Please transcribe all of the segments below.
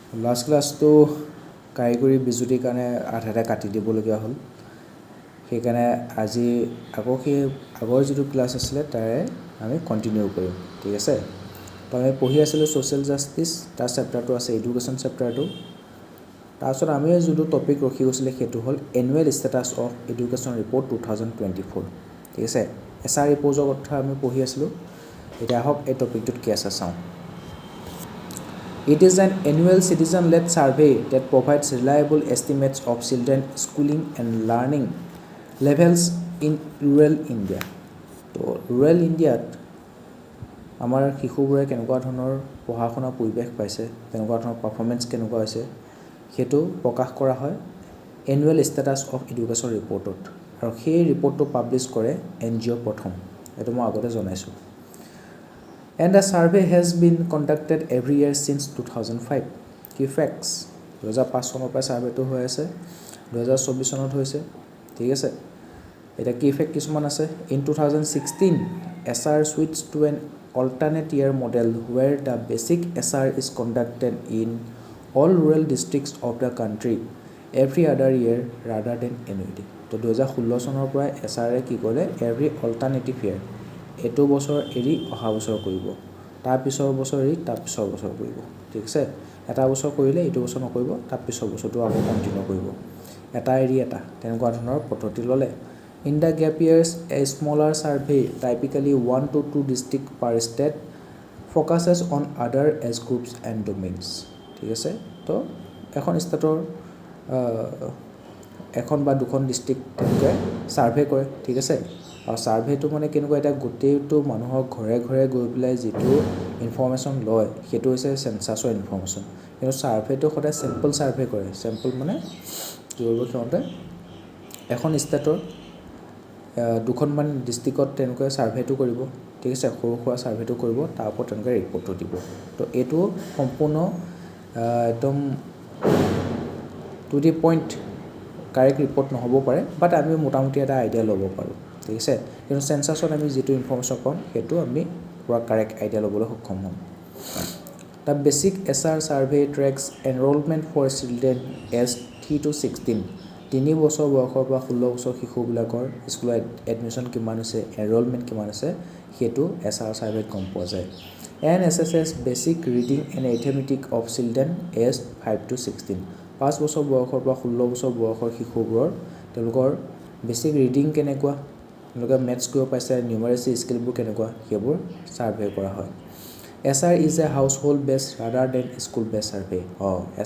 Last ক্লাছটো কাৰিকৰী বিজুতিৰ কাৰণে আধাতে কাটি দিবলগীয়া হ'ল সেইকাৰণে আজি আকৌ সেই আগৰ যিটো ক্লাছ আছিলে তাৰে আমি কণ্টিনিউ কৰিম ঠিক আছে তো আমি পঢ়ি আছিলোঁ ছ'চিয়েল জাষ্টিছ তাৰ চেপ্টাৰটো আছে এডুকেশ্যন চেপ্টাৰটো তাৰপিছত আমি যোনটো টপিক ৰখি গৈছিলে সেইটো হ'ল annual status of education report 2024 ঠিক আছে এছআৰ ৰিপৰ্টৰ কথা আমি পঢ়ি আছিলোঁ এতিয়া আহক এই টপিকটোত কি আছে চাওঁ It is an annual citizen-led survey that provides reliable estimates of children's schooling and learning levels in rural India. তো rural Indiaত আমাৰ শিশুবোৰে কেনেকুৱা ধৰণৰ পঢ়া শুনা পৰিৱেশ পাইছে কেনেকুৱা ধৰণৰ পাৰফৰ্মেন্স কেনেকুৱা হৈছে সেইটো প্ৰকাশ কৰা হয় এনুৱেল ষ্টেটাছ অফ এডুকেশ্যন ৰিপৰ্টত আৰু সেই ৰিপৰ্টটো পাব্লিছ কৰে NGO প্ৰথম এইটো মই আগতে জনাইছোঁ And the survey has been conducted every year since 2005. Key facts 2005 চনৰ পৰা সাৰ্ভেটো হৈ আছে 2024 চনত হৈছে ঠিক আছে এটা কি ফেক্ট কিছুমান আছে in 2016 SR switched to an alternate year model where the basic SR is conducted in all rural districts of the country every other year rather than annually তো 2016 চনৰ পৰা SR কি কৰে every alternative year এটো বছৰ এৰি অহা বছৰ কৰিব তাৰ পিছৰ বছৰ এৰি তাৰ পিছৰ বছৰ কৰিব ঠিক আছে এটা বছৰ কৰিলে ইটো বছৰ নকৰিব তাৰ পিছৰ বছৰটো আকৌ কন্টিনিউ কৰিব এটা এৰি এটা তেনেকুৱা ধৰণৰ পদ্ধতি ললে in the gap years a smaller survey typically 1 to 2 district per state focuses on other age groups and domains ঠিক আছে তো এখন ষ্টেটৰ এখন বা দুখন ডিস্ট্ৰিক্ট তেনেকৈ সাৰ্ভে কৰে ঠিক আছে আৰু সাৰ্ভেটো মানে কেনেকুৱা এটা গোটেইটো মানুহৰ ঘৰে ঘৰে গৈ পেলাই যেটো ইনফৰমেশন লয় সেইটো হৈছে সেন্সাসৰ ইনফৰমেশন কিন্তু সাৰ্ভেটো সদায় স্যাম্পল সাৰ্ভে কৰে স্যাম্পল মানে জৰুৰী ক্ষমতা এখন ষ্টেটৰ দুখনমান ডিস্ট্ৰিক্টত তেনেকৈ সাৰ্ভেটো কৰিব ঠিক আছে সৰু খোৱা সাৰ্ভেটো কৰিব তাৰ ওপৰত তেনেকৈ ৰিপৰ্টটো দিব তো এটো সম্পূৰ্ণ একদম to the point correct report নহব পাৰে বাট আমি মোটামুটি এটা আইডিয়া ল'ব পাৰো ঠিক আছে কিন্তু সেন্সাসত আমি যেটো ইনফৰমেশন পাম হেতু আমি পুৰা কাৰেক্ট আইডিয়া ল'বলৈ সক্ষম হ'ম The basic SR survey tracks enrollment for children aged 3 to 16 3 বছৰ বয়সৰ পৰা 16 বছৰ শিশুবিলাকৰ স্কুলত এডমিশন কিমান হৈছে এনৰোলমেন্ট কিমান হৈছে হেতু SR সাৰ্ভে গম পোৱা যায় and assesses basic reading and arithmetic of children aged 5 to 16 5 বছৰ বয়সৰ পৰা 16 বছৰ বয়সৰ শিশুবোৰৰ তেওঁলোকৰ বেসিক ৰিডিং কেনেকুৱা তেওঁলোকে ম্যাথছ কৰিব পাইছে নিউমাৰেসি স্কিলবোৰ কেনেকুৱা হেবোৰ সাৰ্ভে কৰা হয় SR is a household based rather than school based survey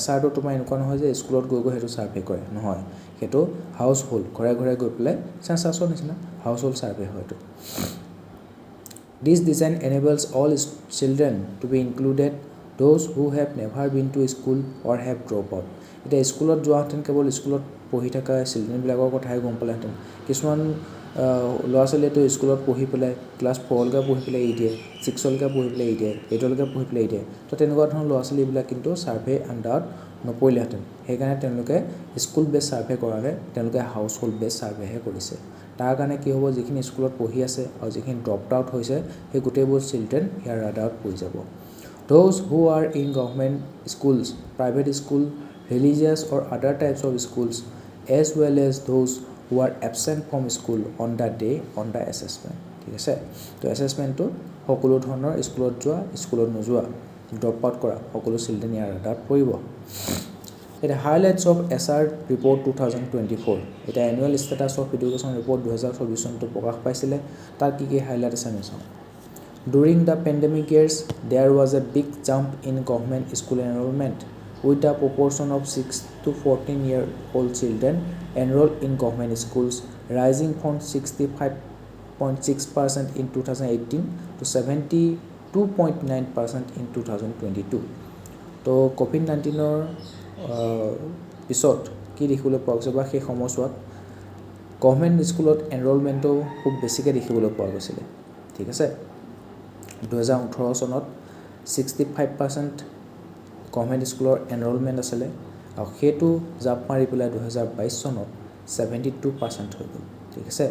SR তো তোমাৰ এনেকুৱা নহয় যে স্কুলত গৈ গৈ হেতু সাৰ্ভে কৰে নহয় হেতু হাউসহোল্ড ঘৰে ঘৰে গৈ পেলাই সেন্সাসৰ নিচিনা হাউসহোল্ড সাৰ্ভে হয়তো This design enables all children to be included those who have never been to school or have dropped out এটা স্কুলত যোৱাহেঁতেন কেৱল স্কুলত পঢ়ি থকা চিলড্ৰেন বিলাকৰ কথাই গম পালেহেঁতেন কিছুমান ল'ৰা ছোৱালীটো স্কুলত পঢ়ি পেলাই ক্লাছ 4 লৈকে পঢ়ি পেলাই এৰি দিয়ে 6 লৈকে পঢ়ি পেলাই এৰি দিয়ে 8 লৈকে পঢ়ি পেলাই এৰি দিয়ে তো তেনেকুৱা ধৰণৰ ল'ৰা ছোৱালীবিলাক কিন্তু সাৰ্ভে আন্ডাৰত নপৰিলেহেঁতেন সেইকাৰণে তেওঁলোকে স্কুল বেছ সাৰ্ভে কৰাৰে তেওঁলোকে হাউস হোল্ড বেছ সাৰ্ভেহে কৰিছে তাৰ কাৰণে কি হ'ব যিখিনি স্কুলত পঢ়ি আছে আৰু যিখিনি ড্ৰপড আউট হৈছে সেই গোটেইবোৰ চিলড্ৰেন ইয়াৰ ৰাডাৰত পৰি যাব those who are in government schools private school religious or other types of schools as well as those who are absent from school on the day on the assessment ঠিক আছে তো অ্যাসেসমেন্টটো সকলো ধৰণৰ স্কুলত যোৱা স্কুলত নোযোৱা ড্ৰপ আউট কৰা সকলো চিলড্ৰেন ইয়াৰ ৰাডাৰত পৰিব এটা highlights of SR report 2024 এটা annual status of education report 2024 চনটো প্ৰকাশ পাইছিলে তাৰ কি হাইলাইট আছে আমি চাওঁ During the pandemic years, there was a big jump in government school enrollment, with a proportion of 6 to 14-year-old children enrolled in government schools rising from 65.6% in 2018 to 72.9% in 2022. তো COVID-19-ৰ পিছত কি দেখিবলৈ পোৱা গৈছে বা সেই সময়ছোৱাত গভৰ্ণমেণ্ট স্কুলত এনৰোলমেণ্টটো খুব বেছিকৈ দেখিবলৈ পোৱা গৈছিলে ঠিক আছে 2018 চনত 65% গভৰ্ণমেণ্ট স্কুলৰ এনৰোলমেণ্ট আছিলে আৰু হেতু জাপ মাৰি পেলাই 2022 চনত 72% হৈ গ'ল ঠিক আছে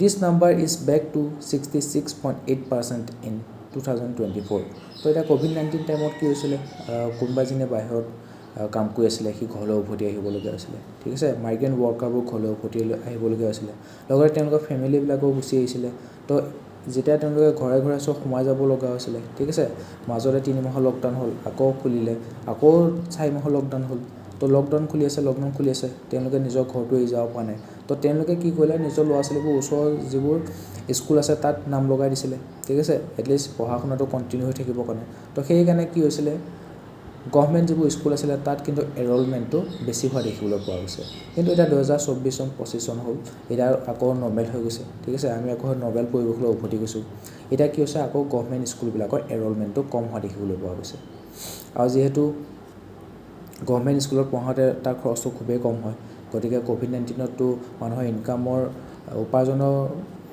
This number is back to 66.8% in 2024 তো এতিয়া COVID-19 টাইমত কি হৈছিলে কোনোবা যেনে বাহিৰত কাম কৰি আছিলে সি ঘৰলৈ উভতি আহিবলগীয়া হৈছিলে ঠিক আছে মাইগ্ৰেণ্ট ৱৰ্কাৰবোৰ ঘৰলৈ উভতি আহিবলগীয়া হৈছিলে লগতে তেওঁলোকৰ ফেমিলিবিলাকো গুচি আহিছিলে তো যেতিয়া তেওঁলোকে ঘৰে ঘৰে চব সোমাই যাব লগা হৈছিলে ঠিক আছে মাজতে 3 মাহৰ লকডাউন হ'ল আকৌ খুলিলে আকৌ 4 মাহৰ লকডাউন হ'ল তো লকডাউন খুলি আছে তেওঁলোকে নিজৰ ঘৰটো এৰি যাব পৰা নাই তো তেওঁলোকে কি কৰিলে নিজৰ ল'ৰা ছোৱালীবোৰ ওচৰৰ যিবোৰ স্কুল আছে তাত নাম লগাই দিছিলে ঠিক আছে এটলিষ্ট পঢ়া শুনাটো কণ্টিনিউ হৈ থাকিবৰ কাৰণে তো সেইকাৰণে কি হৈছিলে গভৰ্ণমেণ্ট যিবোৰ স্কুল আছিলে তাত কিন্তু এনৰলমেণ্টটো বেছি হোৱা দেখিবলৈ পোৱা গৈছে কিন্তু এতিয়া 2024 চন 25 চন হ'ল এতিয়া আকৌ নৰ্মেল হৈ গৈছে ঠিক আছে আমি আকৌ নৰ্মেল পৰিৱেশলৈ উভতি গৈছোঁ এতিয়া কি হৈছে আকৌ গভৰ্ণমেণ্ট স্কুলবিলাকৰ এনৰলমেণ্টটো কম হোৱা দেখিবলৈ পোৱা গৈছে আৰু যিহেতু গভৰ্ণমেণ্ট স্কুলত পঢ়াওঁতে তাৰ খৰচটো খুবেই কম হয় গতিকে COVID-19তো মানুহৰ ইনকামৰ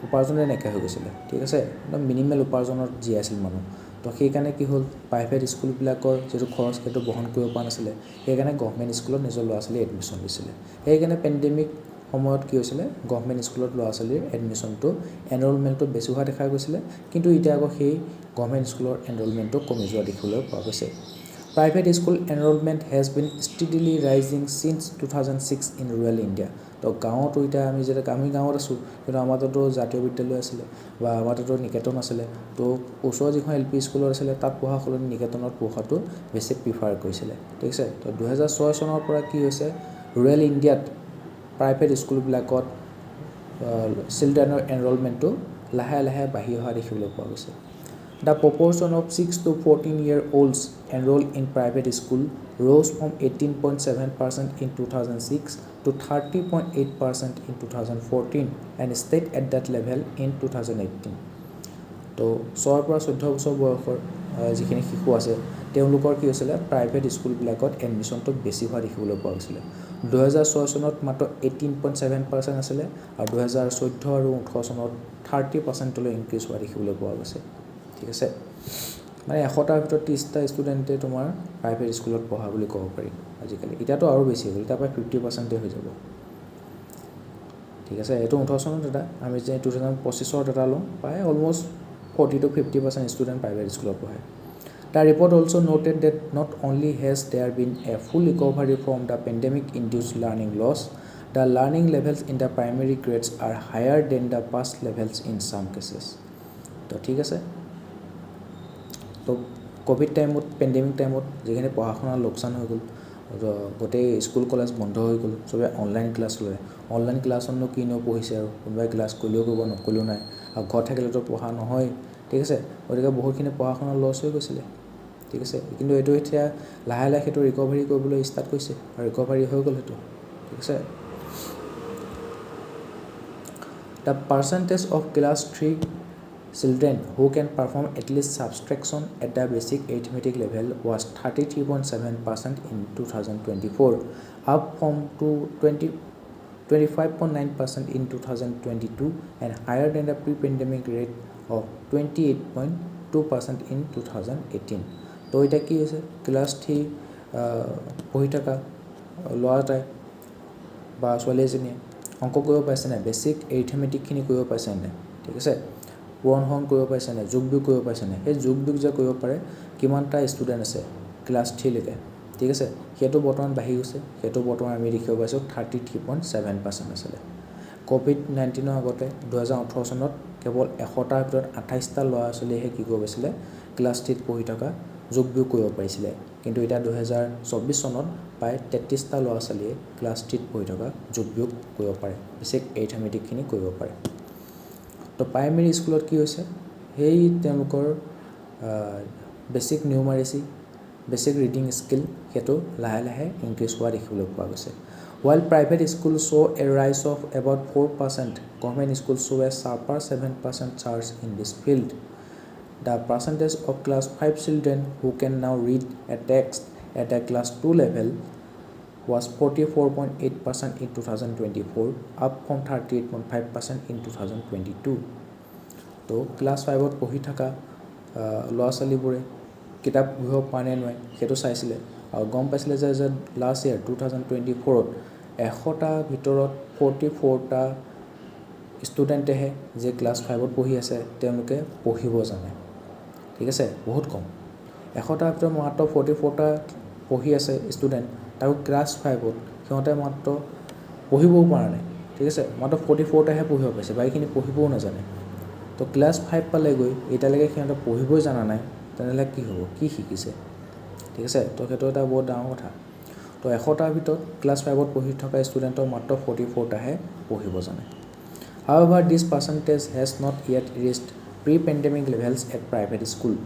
উপাৰ্জনে নাইকিয়া হৈ গৈছিলে ঠিক আছে একদম মিনিমেল উপাৰ্জনত জীয়াই আছিল মানুহ তো সেইকাৰণে কি হ'ল প্ৰাইভেট স্কুলবিলাকৰ যিটো খৰচ সেইটো বহন কৰিব পৰা নাছিলে সেইকাৰণে গভৰ্ণমেণ্ট স্কুলত নিজৰ ল'ৰা ছোৱালী এডমিশ্যন দিছিলে সেইকাৰণে পেণ্ডেমিক সময়ত কি হৈছিলে গভৰ্ণমেণ্ট স্কুলত ল'ৰা ছোৱালীৰ এডমিশ্যনটো এনৰলমেণ্টটো বেছি হোৱা দেখা গৈছিলে কিন্তু এতিয়া আকৌ সেই গভৰ্ণমেণ্ট স্কুলৰ এনৰলমেণ্টটো কমি যোৱা দেখিবলৈ পোৱা গৈছে Private school enrollment has been steadily rising since 2006 in rural India. তো গাঁৱতো এতিয়া আমি গাঁৱত আছোঁ কিন্তু আমাৰ তাতো জাতীয় বিদ্যালয় আছিলে বা আমাৰ তাতো নিকেতন আছিলে তো ওচৰৰ যিখন LP স্কুলত আছিলে তাত পঢ়া সলনি নিকেতনত পঢ়াটো বেছি প্ৰিফাৰ কৰিছিলে ঠিক আছে তো 2006 চনৰ পৰা কি হৈছে ৰুৰেল ইণ্ডিয়াত প্ৰাইভেট স্কুলবিলাকত চিলড্ৰেনৰ এনৰলমেণ্টটো লাহে লাহে বাঢ়ি অহা দেখিবলৈ পোৱা গৈছে The proportion of 6 to 14-year-olds enrolled in private school rose from 18.7% in 2006 to 30.8% in 2014 and stayed at that level in 2018. তো 6 পৰা 14 বছৰ বয়সৰ যিখিনি শিশু আছে তেওঁলোকৰ কি হৈছিলে প্ৰাইভেট স্কুলবিলাকত এডমিশ্যনটো বেছি হোৱা দেখিবলৈ পোৱা গৈছিলে 2006 চনত মাত্ৰ 18.7% আছিলে আৰু 2014 আৰু 18 চনত 30%লৈ ইনক্ৰিজ হোৱা দেখিবলৈ পোৱা গৈছে ঠিক আছে মানে 100টাৰ ভিতৰত 30টা ষ্টুডেণ্টে তোমাৰ প্ৰাইভেট স্কুলত পঢ়া বুলি ক'ব পাৰি আজিকালি এতিয়াতো আৰু বেছি হ'ল এতিয়া প্ৰায় 50% হৈ যাব ঠিক আছে এইটো 18 চনৰ ডাটা আমি যে 2025 ৰ ডাটা লওঁ প্ৰায় অলমোষ্ট 40 to 50% ষ্টুডেণ্ট প্ৰাইভেট স্কুলত পঢ়ে The report also noted that not only has there been a full recovery from the pandemic-induced learning loss, the learning levels in the primary grades are higher than the past levels in some cases. তো ঠিক আছে তো Covid টাইমত pandemic টাইমত যিখিনি পঢ়া শুনাৰ লোকচান হৈ গ'ল গোটেই স্কুল কলেজ বন্ধ হৈ গ'ল চবে অনলাইন ক্লাছ লয় অনলাইন ক্লাছতনো কিনো পঢ়িছে আৰু কোনোবাই ক্লাছ কৰিলেও কৰিব নকৰিলেও নাই আৰু ঘৰত থাকিলেতো পঢ়া নহয় ঠিক আছে গতিকে বহুতখিনি পঢ়া শুনা লছ হৈ গৈছিলে ঠিক আছে কিন্তু এইটো এতিয়া লাহে লাহে সেইটো ৰিকভাৰী কৰিবলৈ ষ্টাৰ্ট কৰিছে আৰু ৰিকভাৰী হৈ গ'ল সেইটো ঠিক আছে The percentage of class 3 children who can perform at least subtraction at the basic arithmetic level was 33.7% in 2024, up from 25.9% in 2022 and higher than the pre-pandemic rate of 28.2% in 2018. তো এটা কি হৈছে ক্লাছ 3 পঢ়ি থকা ল'ৰা এটাই বা ছোৱালী এজনীয়ে অংক কৰিব পাইছে নাই বেছিক এৰিথমেটিকখিনি কৰিব পাইছে নাই ঠিক আছে পূৰণ হৰণ কৰিব পাৰিছে নাই যোগ বিয়োগ কৰিব পাৰিছে নাই সেই যোগ বিয়োগ যে কৰিব পাৰে কিমানটা ষ্টুডেণ্ট আছে ক্লাছ 3 লৈকে ঠিক আছে সেইটো বৰ্তমান বাঢ়ি গৈছে সেইটো বৰ্তমান আমি দেখিব পাইছোঁ 33.7% আছিলে COVID-19 আগতে 2018 চনত কেৱল 100টাৰ ভিতৰত 28টা ল'ৰা ছোৱালীয়েহে কি কৰিব পাৰিছিলে ক্লাছ 3 পঢ়ি থকা যোগ বিয়োগ কৰিব পাৰিছিলে কিন্তু এতিয়া 2024 চনত প্ৰায় 33টা ল'ৰা ছোৱালীয়ে ক্লাছ 3 পঢ়ি থকা যোগ বিয়োগ কৰিব পাৰে বেছিক এৰিথমেটিকখিনি কৰিব পাৰে তো প্ৰাইমেৰী স্কুলত কি হৈছে সেই তেওঁলোকৰ বেছিক নিউমাৰেচি বেছিক ৰিডিং স্কিল সেইটো লাহে লাহে ইনক্ৰিজ হোৱা দেখিবলৈ পোৱা গৈছে While private schools show a rise of about 4%, government schools show a sharper 7% surge in this field. The percentage of class 5 children who can now read a text at a class 2 level was 44.8% in 2024, up from 38.5% in 2022. তো class 5ত পঢ়ি থকা ল'ৰা ছোৱালীবোৰে কিতাপ পঢ়িব পাৰে নে নোৱাৰে সেইটো চাইছিলে আৰু গম পাইছিলে যে লাষ্ট ইয়েৰ 2024ত 100টা ভিতৰত 44টা ষ্টুডেণ্টেহে যে ক্লাছ 5ত পঢ়ি আছে তেওঁলোকে পঢ়িব জানে ঠিক আছে, বহুত কম। 100টাৰ ভিতৰত মাত্ৰ 44টা পঢ়ি আছে ষ্টুডেণ্ট, তাকো ক্লাছ 5ত সিহঁতে মাত্ৰ পঢ়িবও পৰা নাই, ঠিক আছে, মাত্ৰ 44টাহে পঢ়িব পাৰিছে, বাকীখিনি পঢ়িবও নাজানে। তো ক্লাছ 5 পালেগৈ এতিয়ালৈকে সিহঁতে পঢ়িবই জানা নাই, তেনেহ'লে কি হ'ব, কি শিকিছে, ঠিক আছে। তো সেইটো এটা বহুত ডাঙৰ কথা। তো 100টাৰ ভিতৰত ক্লাছ 5ত পঢ়ি থকা ষ্টুডেণ্টৰ মাত্ৰ 44টাহে পঢ়িব জানে। However, this percentage has not yet reached pre-pandemic levels at private school.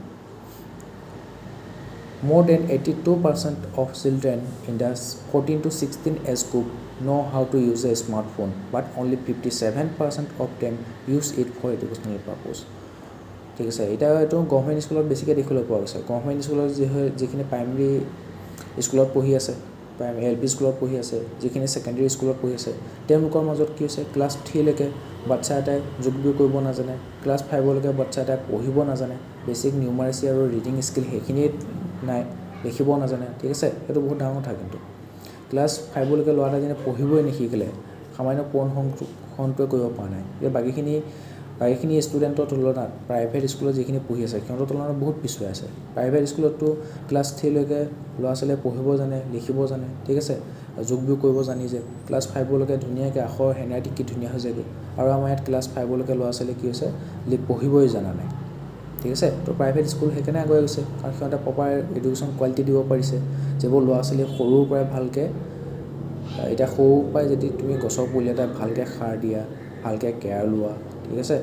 More than 82% of children in the 14 to 16 age group know how to use a smartphone, but only 57% of them use it for educational purpose. ঠিক আছে, এতিয়া এইটো government স্কুলত বেছিকৈ দেখিবলৈ পোৱা গৈছে। Government স্কুলত যিখিনি প্ৰাইমেৰী স্কুলত পঢ়ি আছে, LP স্কুলত পঢ়ি আছে, যিখিনি ছেকেণ্ডেৰী স্কুলত পঢ়ি আছে, তেওঁলোকৰ মাজত কি হৈছে, ক্লাছ 3লৈকে বাচ্ছা এটাই যোগ বিয়োগ কৰিব নাজানে, ক্লাছ 5লৈকে বাচ্ছা এটাই পঢ়িব নাজানে, বেছিক নিউমাৰেচি আৰু ৰিডিং স্কিল সেইখিনিয়ে নাই, লিখিব নাজানে, ঠিক আছে। সেইটো বহুত ডাঙৰ কথা। কিন্তু ক্লাছ 5লৈকে ল'ৰা এটা যেনে পঢ়িবই নিশিকিলে, সামান্য পঢ়ন সংযোগটোৱে কৰিব পৰা নাই, এই বাকীখিনি ষ্টুডেণ্টৰ তুলনাত প্ৰাইভেট স্কুলত যিখিনি পঢ়ি আছে সিহঁতৰ তুলনাত বহুত পিছুৱাই আছে। প্ৰাইভেট স্কুলততো ক্লাছ 3লৈকে ল'ৰা ছোৱালীয়ে পঢ়িব জানে, লিখিব জানে, ঠিক আছে, যোগ বিয়োগ কৰিব জানিছে, ক্লাছ 5লৈকে ধুনীয়াকৈ আখৰ হেণ্ডৰাইটিং কি ধুনীয়া হৈ যায়গৈ। আৰু আমাৰ ইয়াত ক্লাছ 5লৈকে ল'ৰা ছোৱালী কি হৈছে, পঢ়িবই জানা নাই, ঠিক আছে। তো প্ৰাইভেট স্কুল সেইকাৰণে আগুৱাই গৈছে, কাৰণ সিহঁতে প্ৰপাৰ এডুকেশ্যন কোৱালিটি দিব পাৰিছে, যিবোৰ ল'ৰা ছোৱালী সৰুৰ পৰাই ভালকৈ, এতিয়া সৰুৰ পৰাই যদি তুমি গছৰ পুলি এটা ভালকৈ সাৰ দিয়া, ভালকৈ কেয়াৰ লোৱা, ঠিক আছে,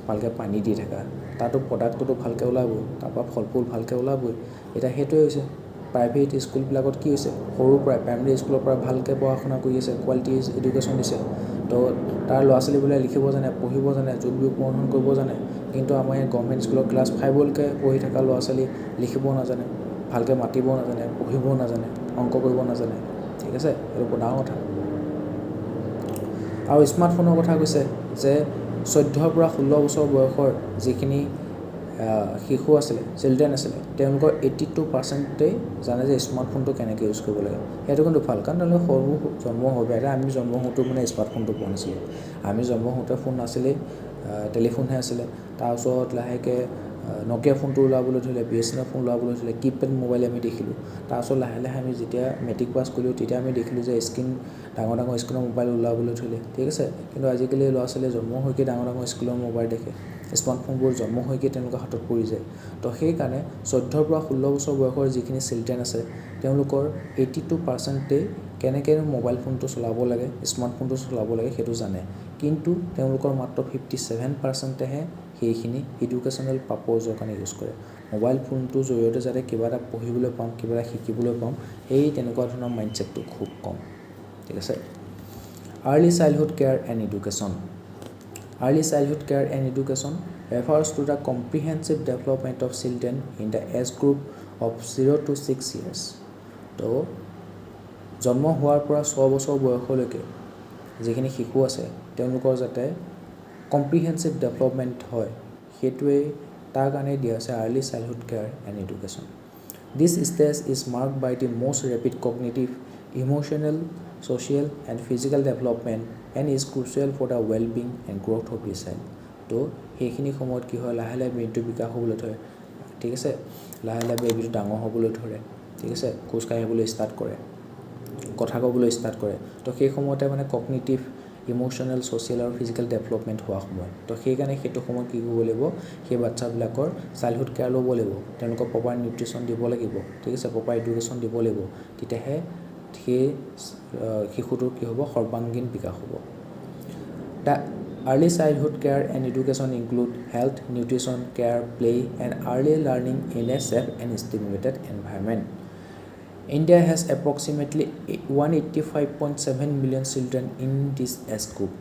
ভালকৈ পানী দি থাকা, তাতো প্ৰডাক্টটোতো ভালকৈ ওলাবই, তাৰপৰা ফল ফুল ভালকৈ ওলাবই। এতিয়া সেইটোৱে হৈছে প্ৰাইভেট স্কুলবিলাকত কি হৈছে, সৰুৰ পৰাই প্ৰাইমেৰী স্কুলৰ পৰা ভালকৈ পঢ়া শুনা কৰি আছে, কোৱালিটি এডুকেশ্যন দিছে, তো তাৰ ল'ৰা ছোৱালীবোৰে লিখিব জানে, পঢ়িব জানে, যোগ বিয়োগ পঢ়ন কৰিব জানে। কিন্তু আমাৰ ইয়াত গভৰ্ণমেণ্ট স্কুলত ক্লাছ 5লৈকে পঢ়ি থকা ল'ৰা ছোৱালী লিখিব নাজানে, ভালকৈ মাতিব নাজানে, পঢ়িব নাজানে, অংক কৰিব নাজানে, ঠিক আছে। সেইটো বৰ ডাঙৰ কথা। আৰু স্মাৰ্টফোনৰ কথা কৈছে যে 14 পৰা 16 বছৰ বয়সৰ যিখিনি শিশু আছিলে, চিলড্ৰেন আছিলে, তেওঁলোকৰ 82%ই জানে যে স্মাৰ্টফোনটো কেনেকৈ ইউজ কৰিব লাগে। সেইটো কিন্তু ভাল, কাৰণ তেওঁলোকে সৰু জন্ম হৈ পেলাই, আমি জন্ম হওঁতেও মানে স্মাৰ্টফোনটো পোৱা নাছিলোঁ। আমি জন্ম হওঁতে ফোন নাছিলেই, টেলিফোনহে আছিলে। তাৰপিছত লাহেকৈ নকিয়া ফোনটো ওলাবলৈ ধৰিলে, BSNL ফোন ওলাবলৈ ধৰিলে, কিপেড মোবাইল আমি দেখিলোঁ। তাৰপিছত লাহে লাহে আমি যেতিয়া মেট্ৰিক পাছ কৰিলোঁ, তেতিয়া আমি দেখিলোঁ যে ডাঙৰ ডাঙৰ স্ক্ৰীনৰ মোবাইল ওলাবলৈ ধৰিলে, ঠিক আছে। কিন্তু আজিকালি ল'ৰা ছোৱালীয়ে জন্ম হৈকে ডাঙৰ ডাঙৰ স্ক্ৰীনৰ মোবাইল দেখে, স্মাৰ্টফোনবোৰ জন্ম হৈকে তেওঁলোকৰ হাতত পৰি যায়। তো সেইকাৰণে 14 পৰা 16 বছৰ বয়সৰ যিখিনি চিলড্ৰেন আছে, তেওঁলোকৰ 82%ই কেনেকৈ মোবাইল ফোনটো চলাব লাগে, স্মাৰ্টফোনটো চলাব লাগে সেইটো জানে। কিন্তু তেওঁলোকৰ মাত্ৰ 57%হে সেইখিনি এডুকেশ্যনেল পাৰপ'জৰ কাৰণে ইউজ কৰে। মোবাইল ফোনটোৰ জৰিয়তে যাতে কিবা এটা পঢ়িবলৈ পাম, কিবা এটা শিকিবলৈ পাম, সেই তেনেকুৱা ধৰণৰ মাইণ্ডছেটটো খুব কম, ঠিক আছে। Early childhood care and education. Early childhood care and education refers to the comprehensive development of children in the age group of 0 to 6 years. তো জন্ম হোৱাৰ পৰা 6 বছৰ বয়সলৈকে যিখিনি শিশু আছে, তেওঁলোকৰ যাতে কম্প্ৰিহেনচিভ ডেভেলপমেণ্ট হয়, সেইটোৱেই তাৰ কাৰণে দিয়া আছে early childhood care and education. This stage is marked by the most rapid cognitive, emotional, social and physical development and is crucial for the well-being and growth of the child. তো সেইখিনি সময়ত কি হয়, লাহে লাহে ব্ৰেইনটো বিকাশ হ'বলৈ ধৰে, ঠিক আছে, লাহে লাহে বেবীটো ডাঙৰ হ'বলৈ ধৰে, ঠিক আছে, খোজ কাঢ়িবলৈ ষ্টাৰ্ট কৰে, কথা ক'বলৈ ষ্টাৰ্ট কৰে। তো সেই সময়তে মানে কগনিটিভ, ইম'চনেল, ছ'চিয়েল আৰু ফিজিকেল ডেভেলপমেণ্ট হোৱা সময়। তো সেইকাৰণে সেইটো সময়ত কি কৰিব লাগিব, সেই বাচ্ছাবিলাকৰ চাইল্ডহুড কেয়াৰ ল'ব লাগিব, তেওঁলোকক প্ৰপাৰ নিউট্ৰিশ্যন দিব লাগিব, ঠিক আছে, প্ৰপাৰ এডুকেশ্যন দিব লাগিব, তেতিয়াহে সেই শিশুটোৰ কি হ'ব, সৰ্বাংগীন বিকাশ হ'ব। The early childhood care and education include health, nutrition, care, play and early learning in a safe and stimulated environment. India has approximately 185.7 million children in this age group,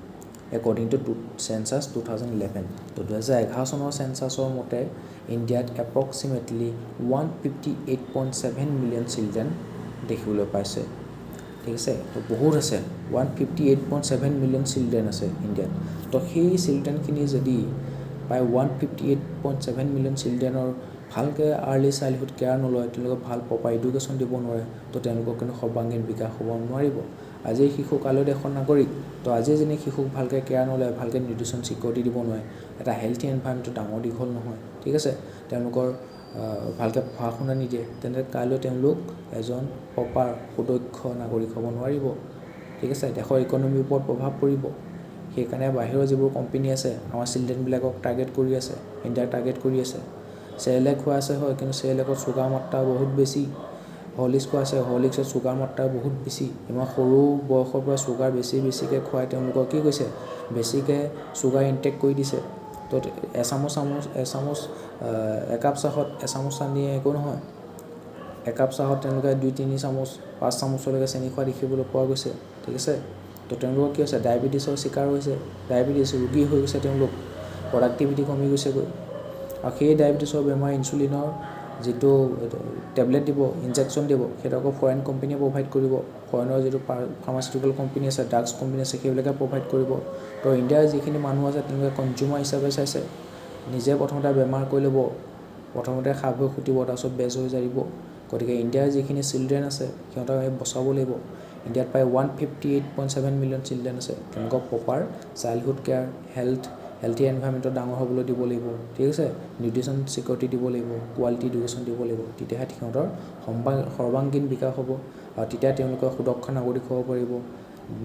according to census 2011. তো 2011 চনৰ চেঞ্চাছৰ মতে ইণ্ডিয়াত approximately 158.7 million children দেখিবলৈ পাইছে, ঠিক আছে। তো বহুত আছে, 158.7 মিলিয়ন চিলড্ৰেন আছে ইণ্ডিয়াত। তো সেই চিলড্ৰেনখিনি যদি প্ৰায় 158.7 মিলিয়ন চিলড্ৰেনৰ ভালকৈ আৰ্লি চাইল্ডহুড কেয়াৰ নলয়, তেওঁলোকক ভাল প্ৰপাৰ এডুকেশ্যন দিব নোৱাৰে, তো তেওঁলোকক কিন্তু সৰ্বাংগীন বিকাশ হ'ব নোৱাৰিব। আজিৰ শিশু কাইলৈ দেশৰ নাগৰিক। তো আজি যদি শিশুক ভালকৈ কেয়াৰ নলয়, ভালকৈ নিউট্ৰিশ্যন ছিকিউৰিটি দিব নোৱাৰে, এটা হেল্থি এনভাইৰনমেণ্টত ডাঙৰ দীঘল নহয়, ঠিক আছে, তেওঁলোকৰ ভালকৈ পঢ়া শুনা নিদিয়ে তেন্তে কাইলৈ তেওঁলোক এজন প্ৰপাৰ সুদক্ষ নাগৰিক হ'ব নোৱাৰিব, ঠিক আছে। দেশৰ ইকনমিৰ ওপৰত প্ৰভাৱ পৰিব। সেইকাৰণে বাহিৰৰ যিবোৰ কোম্পানী আছে আমাৰ চিলড্ৰেনবিলাকক টাৰ্গেট কৰি আছে, ইণ্ডিয়াক টাৰ্গেট কৰি আছে। চেৰেলেক খোৱা আছে হয়, কিন্তু চেৰেলেকত চুগাৰ মাত্ৰা বহুত বেছি। হৰলিক্স খোৱা আছে, হৰলিক্সত চুগাৰ মাত্ৰা বহুত বেছি। ইমান সৰু বয়সৰ পৰা চুগাৰ বেছিকৈ খুৱাই তেওঁলোকক কি কৈছে, বেছিকৈ চুগাৰ ইনটেক কৰি দিছে। তো একাপ চাহত এচামুচ চানিয়ে একো নহয়। একাপ চাহত তেওঁলোকে 2-3 চামুচ 5 চামুচলৈকে চেনি খোৱা দেখিবলৈ পোৱা গৈছে, ঠিক আছে। তো তেওঁলোকৰ কি হৈছে, ডায়েবেটিছৰ চিকাৰ হৈছে, ডায়েবেটিছ ৰোগী হৈ গৈছে তেওঁলোক, প্ৰডাক্টিভিটি কমি গৈছেগৈ। আৰু সেই ডায়েবেটিছৰ বেমাৰ ইনচুলিনৰ যিটো টেবলেট দিব, ইনজেকশ্যন দিব, সেইটো আকৌ ফৰেইন কোম্পানীয়ে প্ৰভাইড কৰিব। ফৰেইনৰ যিটো ফাৰ্মাচিউটিকেল কোম্পানী আছে, ড্ৰাগছ কোম্পানী আছে, সেইবিলাকে প্ৰভাইড কৰিব। তো ইণ্ডিয়াৰ যিখিনি মানুহ আছে তেওঁলোকে কনজিউমাৰ হিচাপে চাইছে, নিজে প্ৰথমতে বেমাৰ কৰি ল'ব, প্ৰথমতে খাপ হৈ ফুটিব, তাৰপিছত বেজ হৈ যাব। গতিকে ইণ্ডিয়াৰ যিখিনি চিলড্ৰেন আছে সিহঁতক আমি বচাব লাগিব। ইণ্ডিয়াত প্ৰায় 158.7 মিলিয়ন চিলড্ৰেন আছে। তেওঁলোকক প্ৰপাৰ চাইল্ডহুড কেয়াৰ, হেল্থি এনভাইৰমেণ্টত ডাঙৰ হ'বলৈ দিব লাগিব, ঠিক আছে। নিউট্ৰিশ্যন ছিকিউৰিটি দিব লাগিব, কোৱালিটি এডুকেশ্যন দিব লাগিব, তেতিয়াহে সিহঁতৰ সৰ্বাংগীন বিকাশ হ'ব। আৰু তেতিয়া তেওঁলোকে সুদক্ষ নাগৰিক হ'ব পাৰিব,